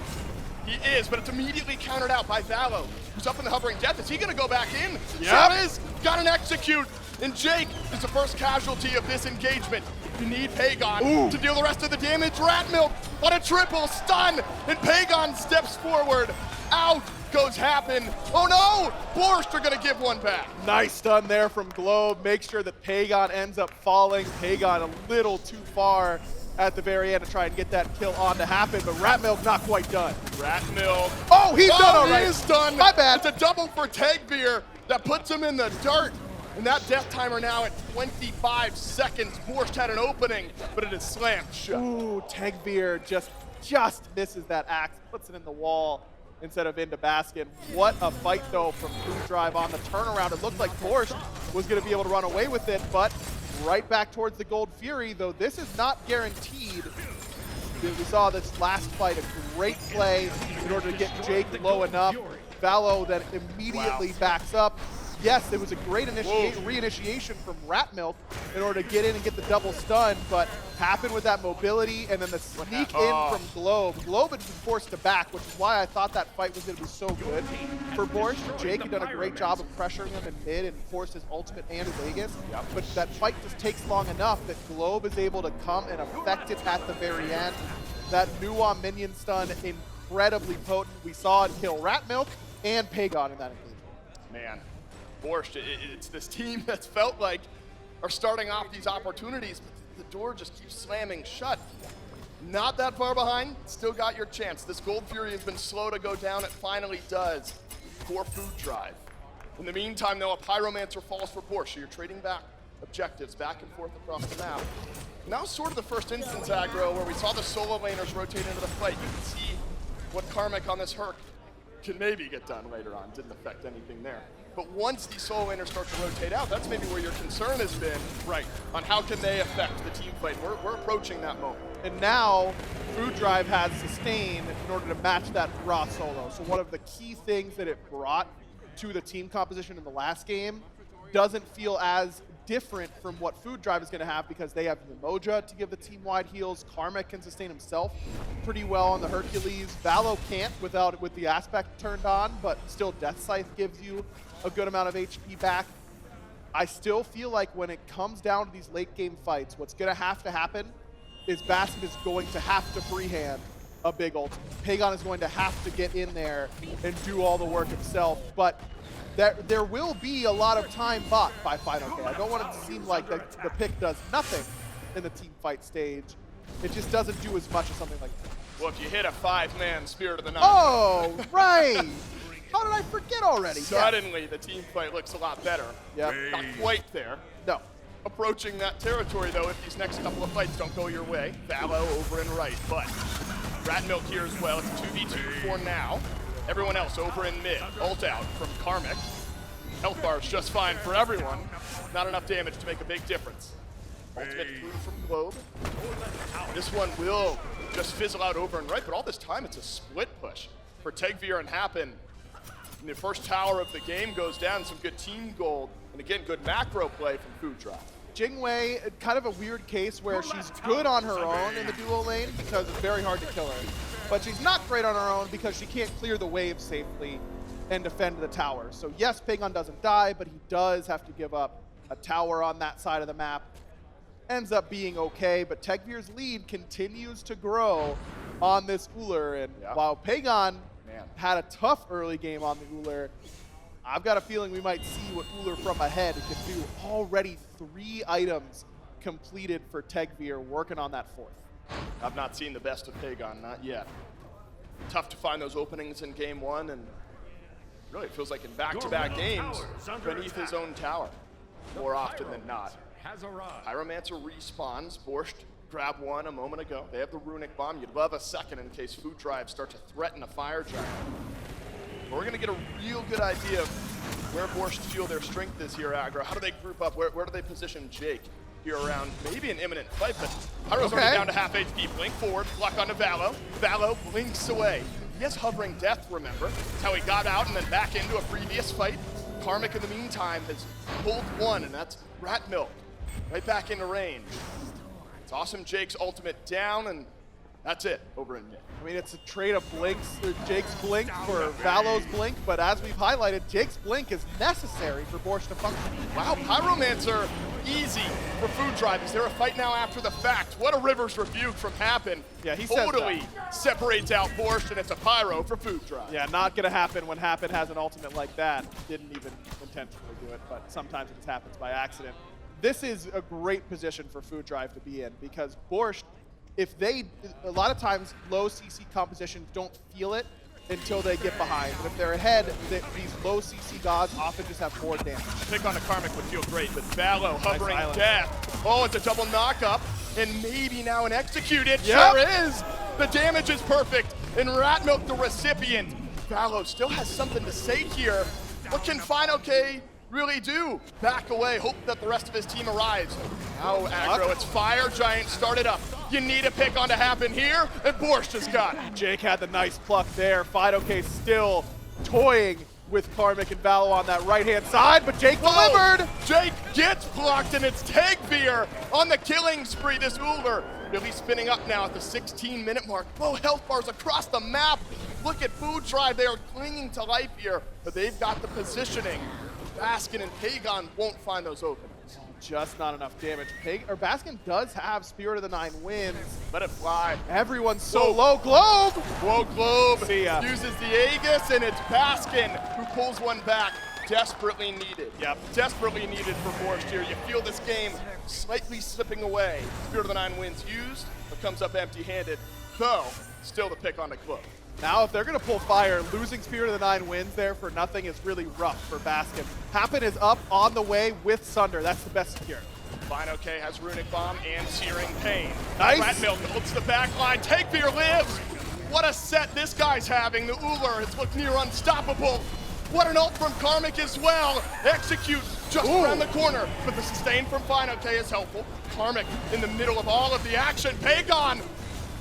He is, but it's immediately countered out by Valo, who's up in the hovering death. Is he going to go back in? Yep. Sure is. Got an execute. And Jake is the first casualty of this engagement. You need Pagon to deal the rest of the damage. Ratmilk on a triple stun, and Pagon steps forward. Out goes Happen. Oh no! Borscht are going to give one back. Nice stun there from Globe. Make sure that Pagon ends up falling. Pagon a little too far at the very end to try and get that kill on to Happen, but Ratmilk not quite done. Ratmilk. Oh, he's done all right. He is done. My bad. It's a double for Tagbeer that puts him in the dirt. And that death timer now at 25 seconds. Borscht had an opening, but it is slammed shut. Ooh, Tagbeer just misses that axe, puts it in the wall instead of into Baskin. What a fight, though, from Food Drive on the turnaround. It looked like Borscht was going to be able to run away with it, but right back towards the Gold Fury, though this is not guaranteed. We saw this last fight, a great play in order to get Jake low enough. Valo then immediately backs up, yes, it was a great reinitiation from Rat Milk in order to get in and get the double stun, but happened with that mobility and then the sneak in from Globe. Globe had been forced to back, which is why I thought that fight was going to be so good for Borscht. Jake had done a great job of pressuring him in mid and forced his ultimate and his Aegis, but that fight just takes long enough that Globe is able to come and affect it at the very end. That Nuwa minion stun, incredibly potent. We saw it kill Rat Milk and Pagon in that engagement. Man, Borscht, it's this team that's felt like are starting off these opportunities, but the door just keeps slamming shut. Not that far behind, still got your chance. This Gold Fury has been slow to go down. It finally does for Food Drive. In the meantime, though, a Pyromancer falls for Borscht, so you're trading back objectives back and forth across the map. Now sort of the first instance, aggro, where we saw the solo laners rotate into the fight. You can see what Karmic on this Herc can maybe get done later on. Didn't affect anything there. But once these solo laners start to rotate out, that's maybe where your concern has been, right, on how can they affect the team fight. We're approaching that moment. And now, Food Drive has Sustain in order to match that raw solo. So one of the key things that it brought to the team composition in the last game doesn't feel as different from what Food Drive is going to have because they have Umoja to give the team-wide heals. Karmic can sustain himself pretty well on the Hercules. Valo can't with the aspect turned on, but still Death Scythe gives you a good amount of HP back. I still feel like when it comes down to these late game fights, what's going to happen is Baskin is going to have to freehand a big ultimate. Pagon is going to have to get in there and do all the work himself, but there will be a lot of time bought by Final K. I don't want it to seem like the pick does nothing in the team fight stage. It just doesn't do as much as something like that. Well, if you hit a 5-man Spirit of the Night. Oh, right! How did I forget already? Suddenly, the team fight looks a lot better. Yep. Not quite there. No. Approaching that territory, though, if these next couple of fights don't go your way. Valo over and right, but Rat Milk here as well. It's 2v2 for now. Everyone else over in mid. Ult out from Karmic. Health bar is just fine for everyone. Not enough damage to make a big difference. Ultimate through from Globe. This one will just fizzle out over and right, but all this time it's a split push for Tegvir and Happen. And the first tower of the game goes down, some good team gold, and again, good macro play from Food Drive. Jingwei, kind of a weird case where she's good on her own in the duo lane because it's very hard to kill her. But she's not great on her own because she can't clear the wave safely and defend the tower. So yes, Pagon doesn't die, but he does have to give up a tower on that side of the map. Ends up being okay, but Tegvir's lead continues to grow on this Uller. And while Pagon had a tough early game on the Uller, I've got a feeling we might see what Uller from ahead can do. Already 3 items completed for Tegvir, working on that 4th. I've not seen the best of Pagon, not yet. Tough to find those openings in game 1, and really it feels like in back-to-back games beneath his own tower, more often than not. Pyromancer respawns. Borscht grabbed one a moment ago. They have the runic bomb. You'd love a second in case Food Drive start to threaten a fire giant. But we're going to get a real good idea of where Borscht feel their strength is here, aggro. How do they group up? Where do they position Jake here around maybe an imminent fight? But Pyro's already down to half HP. Blink forward, block onto Valo. Valo blinks away. He has hovering death, remember. That's how he got out and then back into a previous fight. Karmic, in the meantime, has pulled one, and that's Rat Milk. Right back into range. It's awesome. Jake's ultimate down, and that's it over in mid. I mean, it's a trade of blinks, Jake's blink for Valo's blink, but as we've highlighted, Jake's blink is necessary for Borscht to function. Wow, Pyromancer, easy for Food Drive. Is there a fight now after the fact? What a Rivers rebuke from Happen. Yeah, he totally separates out Borscht, and it's a Pyro for Food Drive. Yeah, not gonna happen when Happen has an ultimate like that. Didn't even intentionally do it, but sometimes it just happens by accident. This is a great position for Food Drive to be in because Borscht, a lot of times low CC compositions don't feel it until they get behind. But if they're ahead, these low CC gods often just have more damage. Pick on the Karmic would feel great, but Valo hovering death. Oh, it's a double knock-up, and maybe now an execute. It sure is. The damage is perfect, and Rat Milk the recipient. Valo still has something to say here. What can Final K really do? Back away, hope that the rest of his team arrives. Now aggro, it's Fire Giant started up. You need a pick on to happen here, and Borscht has got it. Jake had the nice pluck there. Fido K still toying with Karmic and Valo on that right-hand side, but Jake delivered! Jake gets blocked, and it's Tagbeer on the killing spree. This Uller really spinning up now at the 16-minute mark. Low health bars across the map. Look at Food Drive. They are clinging to life here, but they've got the positioning. Baskin and Pagon won't find those openings. Just not enough damage. Baskin does have Spirit of the Nine Winds. Let it fly. Everyone's so low. Globe! Whoa, Globe See ya. uses the Aegis, and it's Baskin who pulls one back. Desperately needed. Yep, desperately needed for Borscht here. You feel this game slightly slipping away. Spirit of the Nine Winds used, but comes up empty-handed. Though, still the pick on the Globe. Now, if they're going to pull fire, losing Spirit of the Nine Winds there for nothing is really rough for Baskin. Happen is up on the way with Sunder. That's the best secure. FineOK has Runic Bomb and Searing Pain. Nice. Ratmilk holds the back line. Tagbeer lives. What a set this guy's having. The Uller has looked near unstoppable. What an ult from Karmic as well. Execute just around the corner, but the sustain from FineOK is helpful. Karmic in the middle of all of the action. Pagon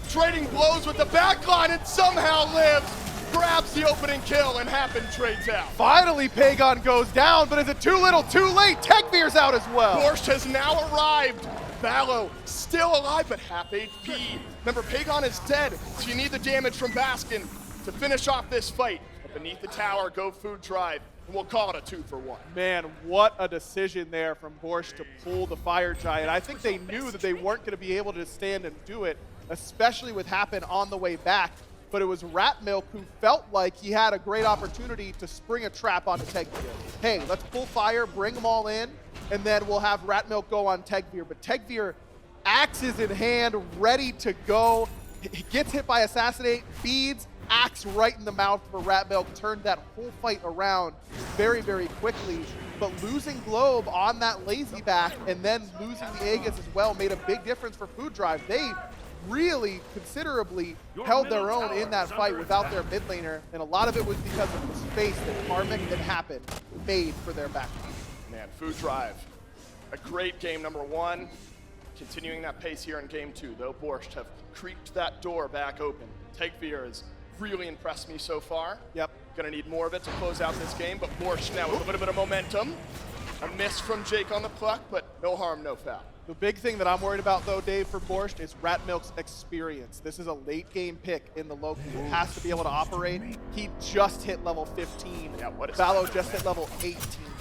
trading blows with the backline and somehow lives. Grabs the opening kill and Happen trades out. Finally, Pagon goes down, but is it too little, too late? Tagbeer's out as well. Borscht has now arrived. Valo still alive, but half HP. Remember, Pagon is dead, so you need the damage from Baskin to finish off this fight. But beneath the tower, go Food Drive, and we'll call it a 2-for-1. Man, what a decision there from Borscht to pull the Fire Giant. I think they knew that they weren't going to be able to stand and do it, especially with Happen on the way back. But it was Ratmilk who felt like he had a great opportunity to spring a trap onto Tagbeer. Hey, let's pull fire, bring them all in, and then we'll have Ratmilk go on Tagbeer. But Tagbeer, axes in hand, ready to go. He gets hit by Assassinate, beads, axe right in the mouth for Ratmilk, turned that whole fight around very, very quickly. But losing Globe on that lazy back and then losing the Aegis as well made a big difference for Food Drive. They really considerably held their own in that fight without their mid laner, and a lot of it was because of the space that Karmic and Happen made for their backline. Man, Food Drive, a great game number 1. Continuing that pace here in game 2, though Borscht have creaked that door back open. Tagbeer has really impressed me so far. Yep. Gonna need more of it to close out this game, but Borscht now with a little bit of momentum. A miss from Jake on the pluck, but no harm, no foul. The big thing that I'm worried about, though, Dave, for Borscht is Ratmilk's experience. This is a late-game pick in the local. He has to be able to operate. He just hit level 15. Yeah, what is Valo just hit level 18.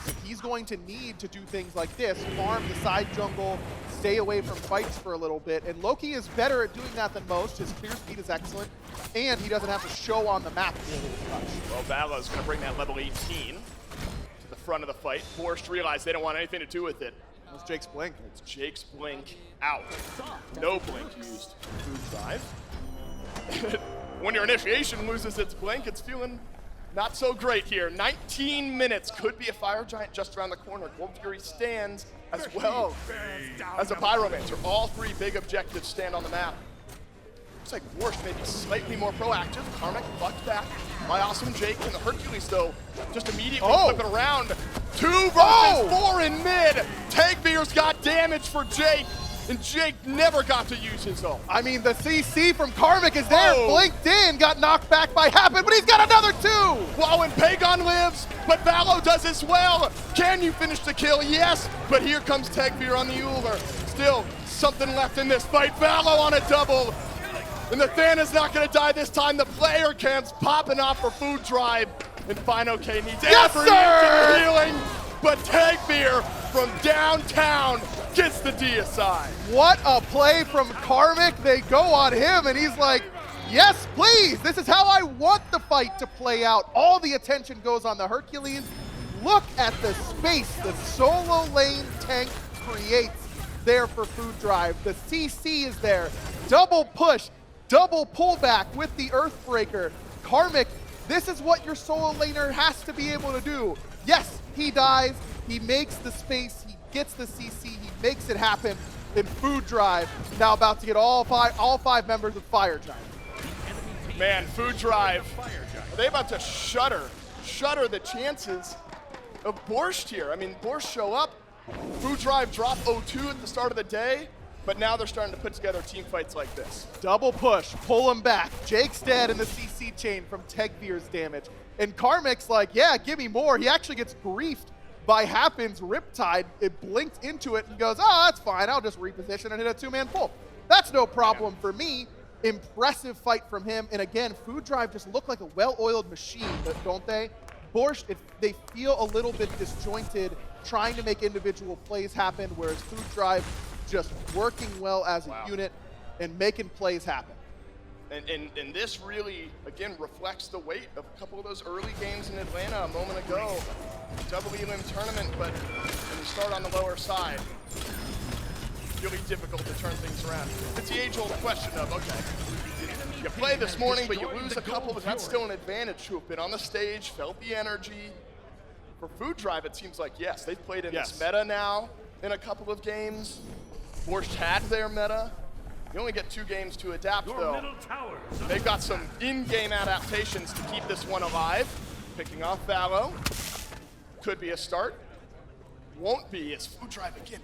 So he's going to need to do things like this, farm the side jungle, stay away from fights for a little bit. And Loki is better at doing that than most. His clear speed is excellent, and he doesn't have to show on the map really much. Well, Valo's gonna bring that level 18 to the front of the fight. Borscht realized they don't want anything to do with it. It's Jake's Blink. It's Jake's Blink out. No Blink used. Food Drive. When your initiation loses its Blink, it's feeling not so great here. 19 minutes. Could be a Fire Giant just around the corner. Gold Fury stands as well as a Pyromancer. All 3 big objectives stand on the map. Looks like Borscht may be slightly more proactive. Karmic bucked back by awesome Jake, and the Hercules, though, just immediately flip it around. 2 versus 4 in mid. Tagbeer's got damage for Jake, and Jake never got to use his ult. I mean, the CC from Karmic is there. Blinked in, got knocked back by Happen, but he's got another 2. Wow, and Pagon lives, but Valo does as well. Can you finish the kill? Yes, but here comes Tagbeer on the Uller. Still something left in this fight. Valo on a double. And the Thana's not going to die this time. The player cam's popping off for Food Drive. And FineOK needs every inch of healing. But Tagbeer from downtown gets the D aside. What a play from Karmic. They go on him, and he's like, yes, please. This is how I want the fight to play out. All the attention goes on the Hercules. Look at the space the solo lane tank creates there for Food Drive. The CC is there. Double push. Double pullback with the Earthbreaker. Karmic, this is what your solo laner has to be able to do. Yes, he dies, he makes the space, he gets the CC, he makes it happen. Then Food Drive now about to get all five members of Fire Giant. Man, Food Drive, are they about to shutter the chances of Borscht here? I mean, Borscht show up, Food Drive drop 0-2 at the start of the day, But now they're starting to put together team fights like this. Double push, pull him back. Jake's dead in the CC chain from Tegbeer's damage. And Karmic's like, yeah, give me more. He actually gets griefed by Happin's Riptide. It blinked into it and goes, oh, that's fine. I'll just reposition and hit a 2-man pull. That's no problem for me. Impressive fight from him. And again, Food Drive just look like a well-oiled machine, don't they? Borscht, they feel a little bit disjointed, trying to make individual plays happen, whereas Food Drive just working well as a unit and making plays happen. And this really, again, reflects the weight of a couple of those early games in Atlanta a moment ago. Double-elim tournament, but when you start on the lower side, really difficult to turn things around. It's the age-old question of, okay, you play this morning, but you lose a couple, but that's still an advantage to have been on the stage, felt the energy. For Food Drive, it seems like, yes, they've played in this meta now in a couple of games. Borscht had their meta. You only get 2 games to adapt, though. They've got some in-game adaptations to keep this one alive. Picking off Valo. Could be a start. Won't be. It's Food Drive again.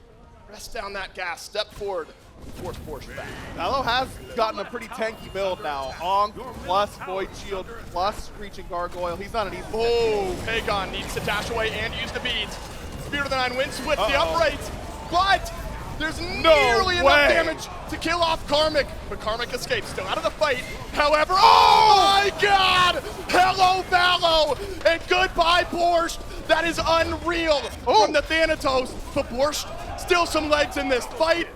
Press down that gas, step forward, force Borscht back. Valo has gotten a pretty tanky build now. Onk plus Void Shield plus Screeching Gargoyle. He's not an easy. Oh, Pagon needs to dash away and use the beads. Spirit of the Nine wins with the upright, but there's nearly enough damage to kill off Karmic, but Karmic escapes, still out of the fight. However, oh my God! Hello, Valo, and goodbye, Borscht. That is unreal from the Thanatos, but Borscht still some legs in this fight,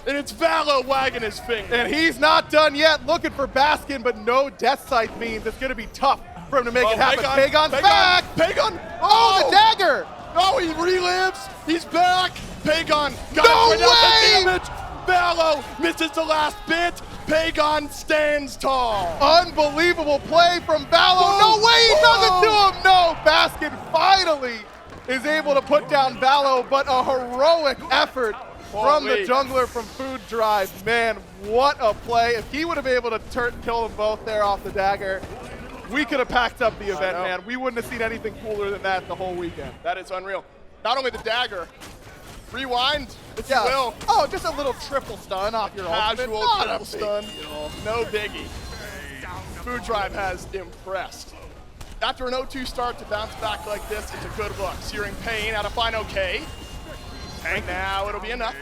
and it's Valo wagging his finger. And he's not done yet, looking for Baskin, but no Death Scythe means it's going to be tough for him to make it happen. Pagon's back! Pagon! Oh, the dagger! Oh, he relives! He's back! Pagon got it the damage! Valo misses the last bit! Pagon stands tall! Unbelievable play from Valo! No way, he does it to him! No, Baskin finally is able to put down Valo, but a heroic effort from the jungler from Food Drive. Man, what a play. If he would have been able to kill them both there off the dagger, we could have packed up the event, man. We wouldn't have seen anything cooler than that the whole weekend. That is unreal. Not only the dagger, rewind, if you will. Oh, just a little triple stun off your casual ultimate. triple stun. No biggie. Food Drive has impressed. After an 0-2 start to bounce back like this, it's a good look. Searing Pain out of Final K. And now it'll be enough.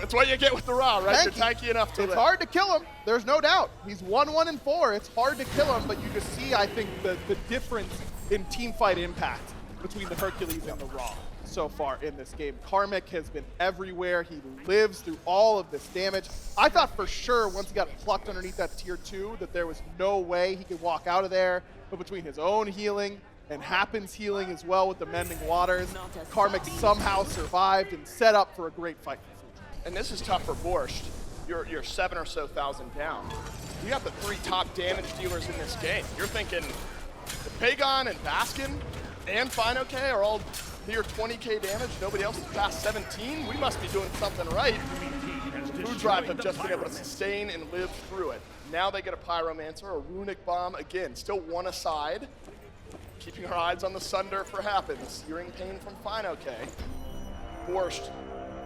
It's what you get with the Ra, right? You're tanky enough to live. It's hard to kill him, there's no doubt. He's 1-1-4, it's hard to kill him, but you just see, I think, the difference in teamfight impact between the Hercules and the Ra so far in this game. Karmic has been everywhere. He lives through all of this damage. I thought for sure once he got plucked underneath that tier 2 that there was no way he could walk out of there, but between his own healing and Happin's healing as well with the Mending Waters, Karmic somehow survived and set up for a great fight. And this is tough for Borscht. You're 7 or so thousand down. You got the 3 top damage dealers in this game. You're thinking if Pagon and Baskin and Final K are all near 20k damage, nobody else is past 17, we must be doing something right. Food Drive have just been able to sustain and live through it. Now they get a Pyromancer, a Runic Bomb, again, still one aside. Keeping our eyes on the Sunder for Happens. Searing Pain from Final K. Borscht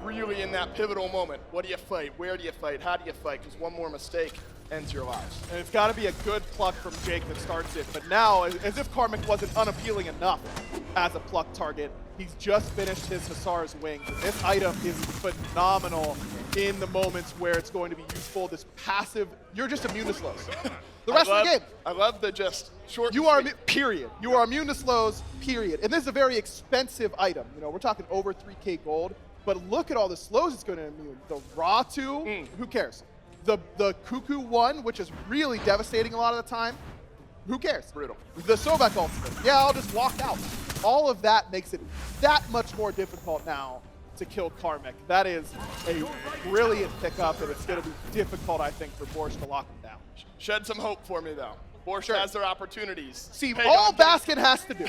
really in that pivotal moment. What do you fight? Where do you fight? How do you fight? Because one more mistake ends your lives. And it's got to be a good pluck from Jake that starts it. But now, as if Karmic wasn't unappealing enough as a pluck target, he's just finished his Hussar's Wings. And this item is phenomenal in the moments where it's going to be useful. This passive, you're just immune to slows. The rest of the game. I love the just short. You are, period. You are immune to slows, period. And this is a very expensive item. You know, we're talking over 3k gold. But look at all the slows it's going to immune. The Ra 2, who cares? The Cuckoo 1, which is really devastating a lot of the time, who cares? Brutal. The Sobek ultimate, yeah, I'll just walk out. All of that makes it that much more difficult now to kill Karmic. That is a brilliant pickup, and it's going to be difficult, I think, for Borscht to lock him down. Shed some hope for me, though. Borscht has their opportunities. See, all Baskin has to do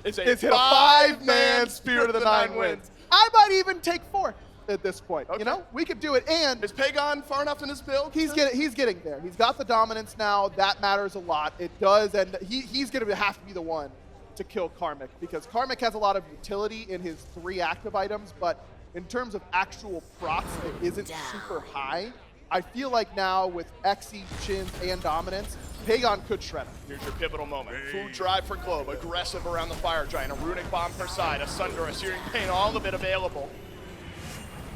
is hit a 5-man Spirit of the Nine wins. I might even take 4 at this point. Okay. You know, we could do it. And is Pagon far enough in his build? He's getting there. He's got the dominance now. That matters a lot. It does, and he's going to have to be the one to kill Karmic because Karmic has a lot of utility in his 3 active items, but in terms of actual procs, it isn't super high. I feel like now with Xe, Chins, and Dominance, Pagon could shred him. Here's your pivotal moment. Food drive for Globe, aggressive around the Fire Giant, a Runic Bomb per side, a Sunder, a Searing Pain, all of it available.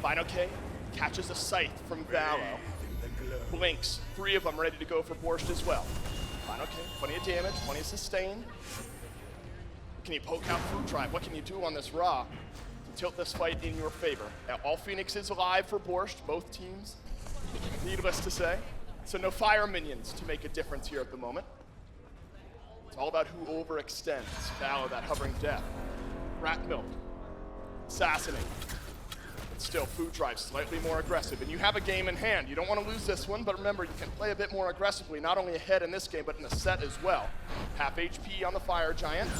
Final K catches a Scythe from Vallo. Blinks, 3 of them ready to go for Borscht as well. Final K, plenty of damage, plenty of sustain. Can you poke out Food Drive? What can you do on this Ra to tilt this fight in your favor? Now, all Phoenix is alive for Borscht, both teams, needless to say. So no fire minions to make a difference here at the moment. It's all about who overextends. Vallo, that hovering death. Rat Milk, Assassinate. But still, Food Drive slightly more aggressive. And you have a game in hand. You don't want to lose this one, but remember, you can play a bit more aggressively, not only ahead in this game, but in the set as well. Half HP on the Fire Giant.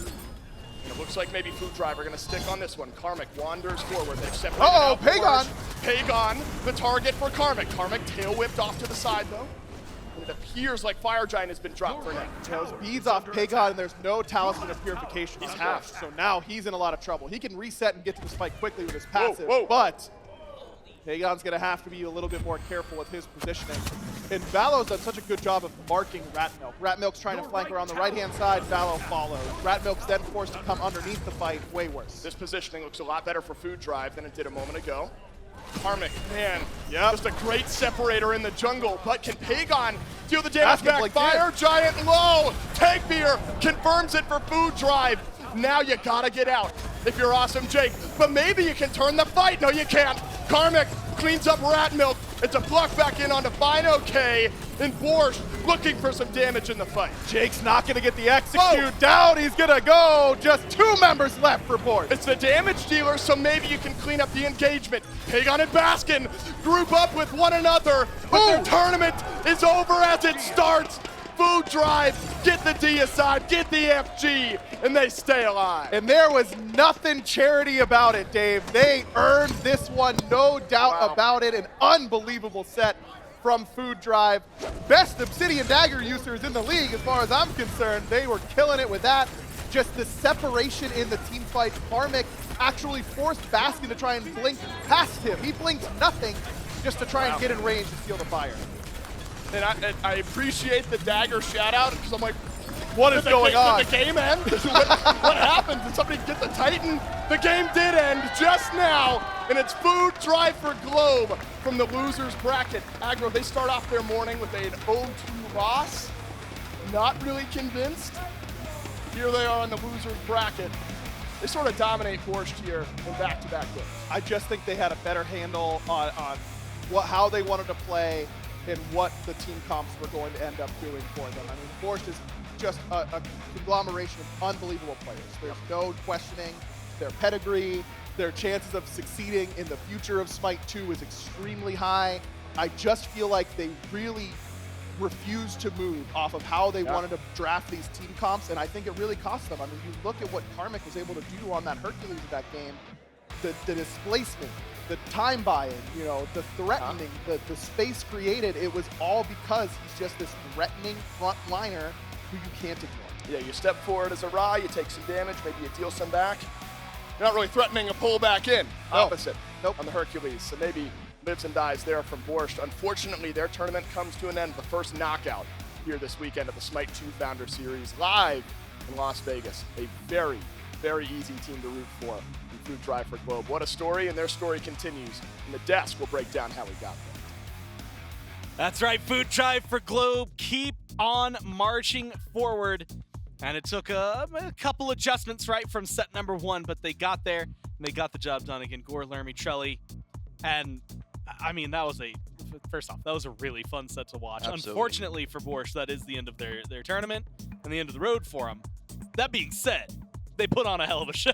And it looks like maybe Food Drive are going to stick on this one. Karmic wanders forward. They've separated out Pagon! Pagon, the target for Karmic. Karmic tail whipped off to the side, though. And it appears like Fire Giant has been dropped for now. Those beads off Pagon, and there's no Talisman of Purification. He's half, so now he's in a lot of trouble. He can reset and get to the spike quickly with his passive, but Pagon's going to have to be a little bit more careful with his positioning. And Vallo's done such a good job of marking Rat Milk. Rat Milk's trying to flank around the right-hand side, Vallo follows. Rat Milk's then forced to come underneath the fight, way worse. This positioning looks a lot better for Food Drive than it did a moment ago. Karmic, man, just a great separator in the jungle, but can Pagon deal the damage back? Fire Giant low! Tank Beer confirms it for Food Drive. Now you gotta get out if you're Awesome Jake, but maybe you can turn the fight. No, you can't. Karmic cleans up Rat Milk. It's a block back in onto Final K, and Borch looking for some damage in the fight. Jake's not gonna get the execute down. He's gonna go. Just 2 members left for Borch. It's the damage dealer, so maybe you can clean up the engagement. Pagon and Baskin group up with one another, but their tournament is over as it starts. Food Drive, get the D aside, get the FG, and they stay alive. And there was nothing charity about it, Dave. They earned this one, no doubt about it. An unbelievable set from Food Drive. Best Obsidian Dagger users in the league as far as I'm concerned. They were killing it with that. Just the separation in the team fight. Karmic actually forced Baskin to try and blink past him. He blinked nothing just to try and get in range and steal the fire. And I appreciate the dagger shout out because I'm like, what is going on? Did the game end? what happened? Did somebody get the Titan? The game did end just now, and it's Food Drive for Globe from the losers bracket. Aggro, they start off their morning with an 0-2 loss. Not really convinced. Here they are in the losers bracket. They sort of dominate Borscht here in back-to-back games. I just think they had a better handle on how they wanted to play and what the team comps were going to end up doing for them. I mean, Borscht is just a conglomeration of unbelievable players. There's no questioning their pedigree. Their chances of succeeding in the future of Smite 2 is extremely high. I just feel like they really refused to move off of how they wanted to draft these team comps, and I think it really cost them. I mean, you look at what Karmic was able to do on that Hercules in that game, the displacement, the time buying, you know, the threatening, the space created, it was all because he's just this threatening front liner who you can't ignore. Yeah, you step forward as a Ra, you take some damage, maybe you deal some back. You're not really threatening a pull back in. Opposite on the Hercules, so maybe lives and dies there from Borscht. Unfortunately, their tournament comes to an end. The first knockout here this weekend at the Smite 2 Founder Series live in Las Vegas. A very, very easy team to root for in Food Drive for Globe. What a story, and their story continues. And the desk will break down how we got there. That's right, Food Drive for Globe. Keep on marching forward. And it took a couple adjustments, right, from set number 1, but they got there, and they got the job done again. Gore, Laramie, Trelly, and I mean, first off, that was a really fun set to watch. Absolutely. Unfortunately for Borscht, that is the end of their tournament and the end of the road for them. That being said, they put on a hell of a show.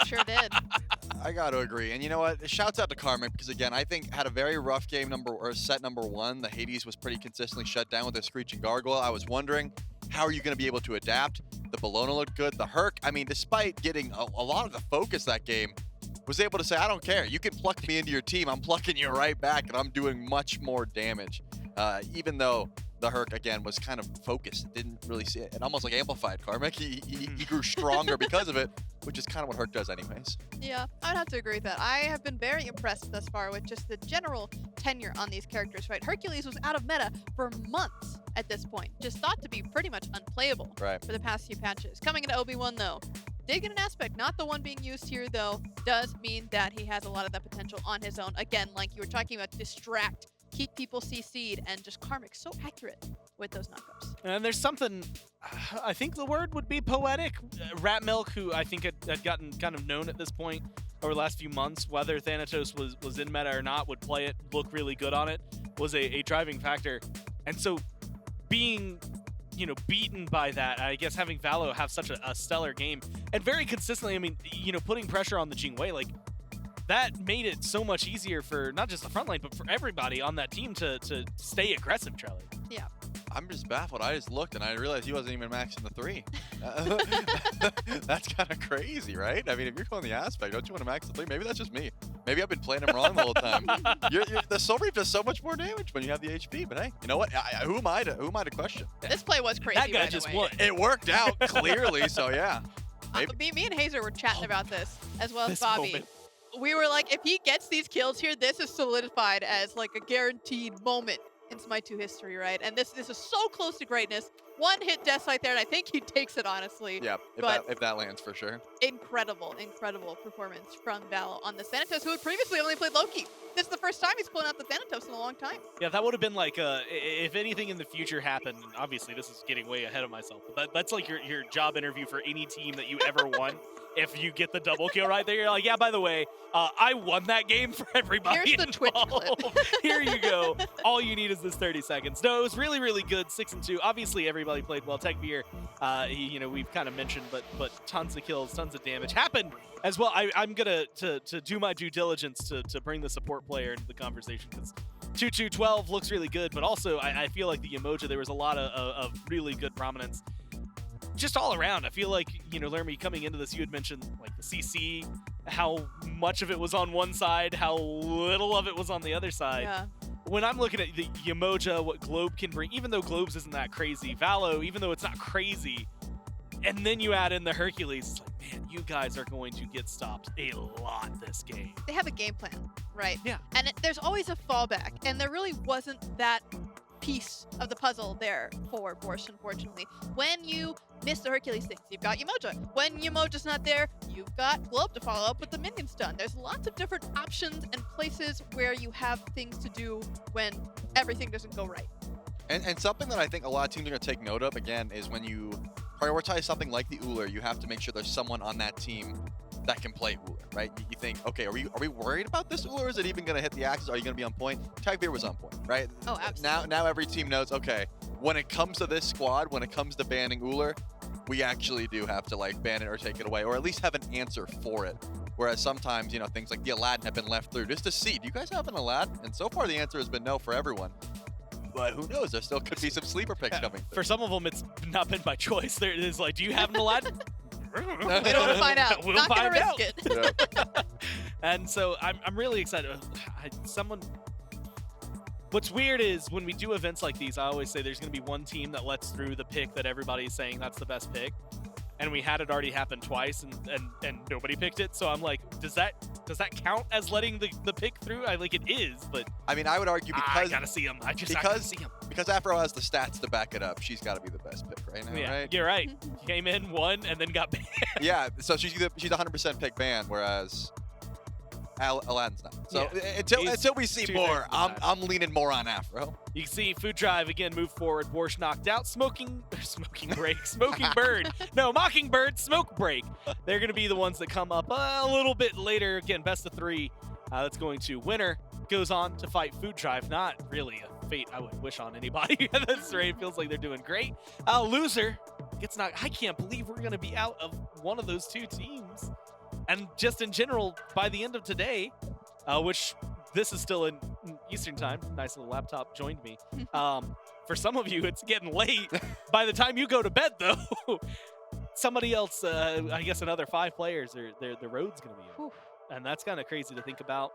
Sure did. I got to agree. And you know what? Shouts out to Karmic because, again, I think had a very rough game set number 1. The Hades was pretty consistently shut down with their Screeching Gargoyle. I was wondering, how are you going to be able to adapt? The Bologna looked good. The Herc, I mean, despite getting a lot of the focus that game, was able to say, I don't care. You can pluck me into your team. I'm plucking you right back, and I'm doing much more damage. Even though the Herc, again, was kind of focused. Didn't really see it. It almost like amplified Karmic. He grew stronger because of it. which is kind of what Herc does anyways. Yeah, I'd have to agree with that. I have been very impressed thus far with just the general tenure on these characters, right? Hercules was out of meta for months at this point, just thought to be pretty much unplayable for the past few patches. Coming into OB1 though, did get an aspect, not the one being used here though, does mean that he has a lot of that potential on his own. Again, like you were talking about, distract, keep people CC'd, and just Karmic's so accurate with those knockups. And there's something, I think the word would be poetic. Rat Milk, who I think had gotten kind of known at this point over the last few months, whether Thanatos was in meta or not, would play it, look really good on it, was a driving factor. And so being, beaten by that, I guess having Valo have such a stellar game, and very consistently, I mean, putting pressure on the Jingwei, like, that made it so much easier for not just the front line, but for everybody on that team to stay aggressive, Charlie. Yeah. I'm just baffled. I just looked and I realized he wasn't even maxing the 3. That's kind of crazy, right? I mean, if you're going the aspect, don't you want to max the 3? Maybe that's just me. Maybe I've been playing him wrong the whole time. The Soul Reap does so much more damage when you have the HP, but hey, you know what? Who am I to question? This play was crazy, that guy by just the way. won. It worked out clearly, so yeah. Me and Hazer were chatting about this, as well as This Bobby. moment. We were like, if he gets these kills here, this is solidified as like a guaranteed moment in Smite 2 history, right? And this is so close to greatness. One hit death right there, and I think he takes it, honestly. Yeah, if that lands for sure. Incredible performance from Valo on the Thanatos, who had previously only played Loki. This is the first time he's pulling out the Thanatos in a long time. Yeah, that would have been like, if anything in the future happened, and obviously this is getting way ahead of myself, but that's like your job interview for any team that you ever won. If you get the double kill right there, you're like, yeah, by the way, I won that game for everybody. Here's the Twitch clip. Here you go. All you need is this 30 seconds. No, it was really, really good. 6-2. Obviously, everybody played well. Techveer, we've kind of mentioned, but tons of kills, tons of damage happened as well. I'm gonna to do my due diligence to bring the support player into the conversation, because 2-2-12 looks really good, but also I feel like the Emoja, there was a lot of really good prominence. Just all around, I feel like, Lermy, coming into this, you had mentioned like the CC, how much of it was on one side, how little of it was on the other side. Yeah. When I'm looking at the Yemoja, what Globe can bring, even though Globes isn't that crazy, Valo, even though it's not crazy, and then you add in the Hercules, it's like, man, you guys are going to get stopped a lot this game. They have a game plan, right? Yeah. And there's always a fallback, and there really wasn't that piece of the puzzle there for Borscht, unfortunately. When you miss the Hercules things, you've got Yemoja. When Yemoja's not there, you've got Globe to follow up with the minion stun. There's lots of different options and places where you have things to do when everything doesn't go right. And something that I think a lot of teams are going to take note of, again, is when you prioritize something like the Uller, you have to make sure there's someone on that team that can play Uller, right? You think, okay, are we worried about this Uller? Is it even going to hit the axis? Are you going to be on point? Techveer was on point, right? Oh, absolutely. Now every team knows, okay, when it comes to this squad, when it comes to banning Uller, we actually do have to like ban it or take it away, or at least have an answer for it. Whereas sometimes, things like the Aladdin have been left through just to see, do you guys have an Aladdin? And so far the answer has been no for everyone. But who knows? There still could be some sleeper picks coming through. For some of them, it's not been by choice. There is like, do you have an Aladdin? We don't want to find out. We'll Not find gonna out. risk it. Yeah. And so I'm really excited. What's weird is when we do events like these, I always say there's going to be one team that lets through the pick that everybody's saying that's the best pick. And we had it already happen twice, and nobody picked it. So I'm like, does that count as letting the pick through? It is, but I mean, I would argue because I gotta see him. I gotta see him. Because Afro has the stats to back it up. She's got to be the best pick right now, right? You're right. Came in, won, and then got banned. Yeah, so she's 100% pick ban, whereas Aladdin's not. So until we see more, I'm leaning more on Afro. You can see Food Drive again move forward. Borscht knocked out. Smoking Bird. No, Mockingbird, Smoke Break. They're going to be the ones that come up a little bit later. Again, best of 3. That's going to winner. Goes on to fight Food Drive. Not really a fate I would wish on anybody at this rate. Feels like they're doing great. Loser gets knocked. I can't believe we're going to be out of one of those two teams. And just in general, by the end of today, which this is still in Eastern time, nice little laptop joined me. For some of you, it's getting late. By the time you go to bed, though, somebody else, I guess another 5 players, the road's going to be over. And that's kind of crazy to think about.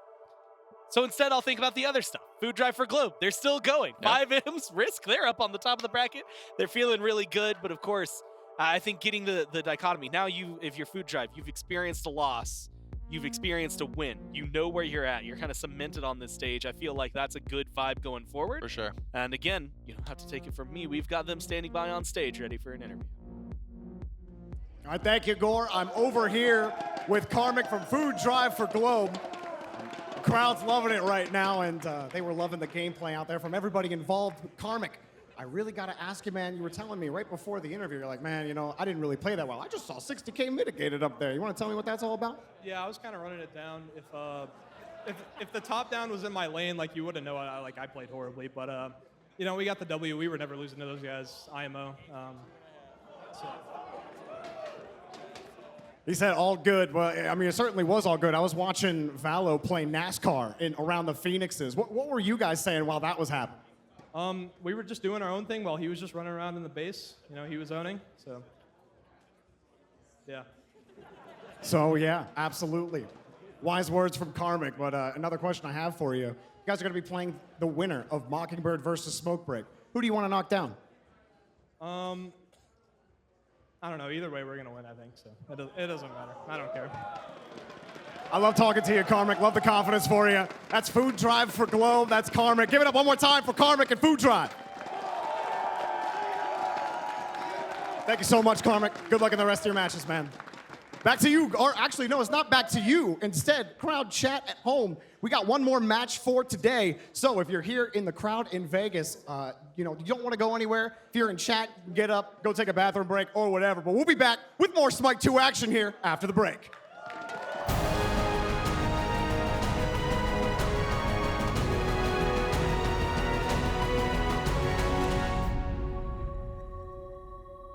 So instead, I'll think about the other stuff. Food Drive for Globe. They're still going. 5 M's, Risk. They're up on the top of the bracket. They're feeling really good. But of course, I think getting the dichotomy. Now if you're Food Drive, you've experienced a loss. You've experienced a win. You know where you're at. You're kind of cemented on this stage. I feel like that's a good vibe going forward. For sure. And again, you don't have to take it from me. We've got them standing by on stage ready for an interview. All right, thank you, Gore. I'm over here with Karmic from Food Drive for Globe. The crowd's loving it right now, and they were loving the gameplay out there from everybody involved. Karmic, I really got to ask you, man, you were telling me right before the interview, you're like, man, you know, I didn't really play that well. I just saw 60K mitigated up there. You want to tell me what that's all about? Yeah, I was kind of running it down. If the top down was in my lane, like, you wouldn't know I played horribly. But, you know, we got the W. We were never losing to those guys, IMO. So. He said all good. Well, I mean, it certainly was all good. I was watching Valo play NASCAR around the Phoenixes. What were you guys saying while that was happening? We were just doing our own thing while he was just running around in the base. You know, he was owning, so yeah. So yeah, absolutely. Wise words from Karmic, but another question I have for you. You guys are going to be playing the winner of Mockingbird versus Smokebreak. Who do you want to knock down? I don't know. Either way, we're going to win, I think, so it doesn't matter. I don't care. I love talking to you, Karmic. Love the confidence for you. That's Food Drive for Globe. That's Karmic. Give it up one more time for Karmic and Food Drive. Thank you so much, Karmic. Good luck in the rest of your matches, man. Back to you, or actually, no, it's not back to you. Instead, crowd chat at home. We got one more match for today. So if you're here in the crowd in Vegas, you know, you don't want to go anywhere. If you're in chat, get up, go take a bathroom break or whatever. But we'll be back with more Smite 2 action here after the break.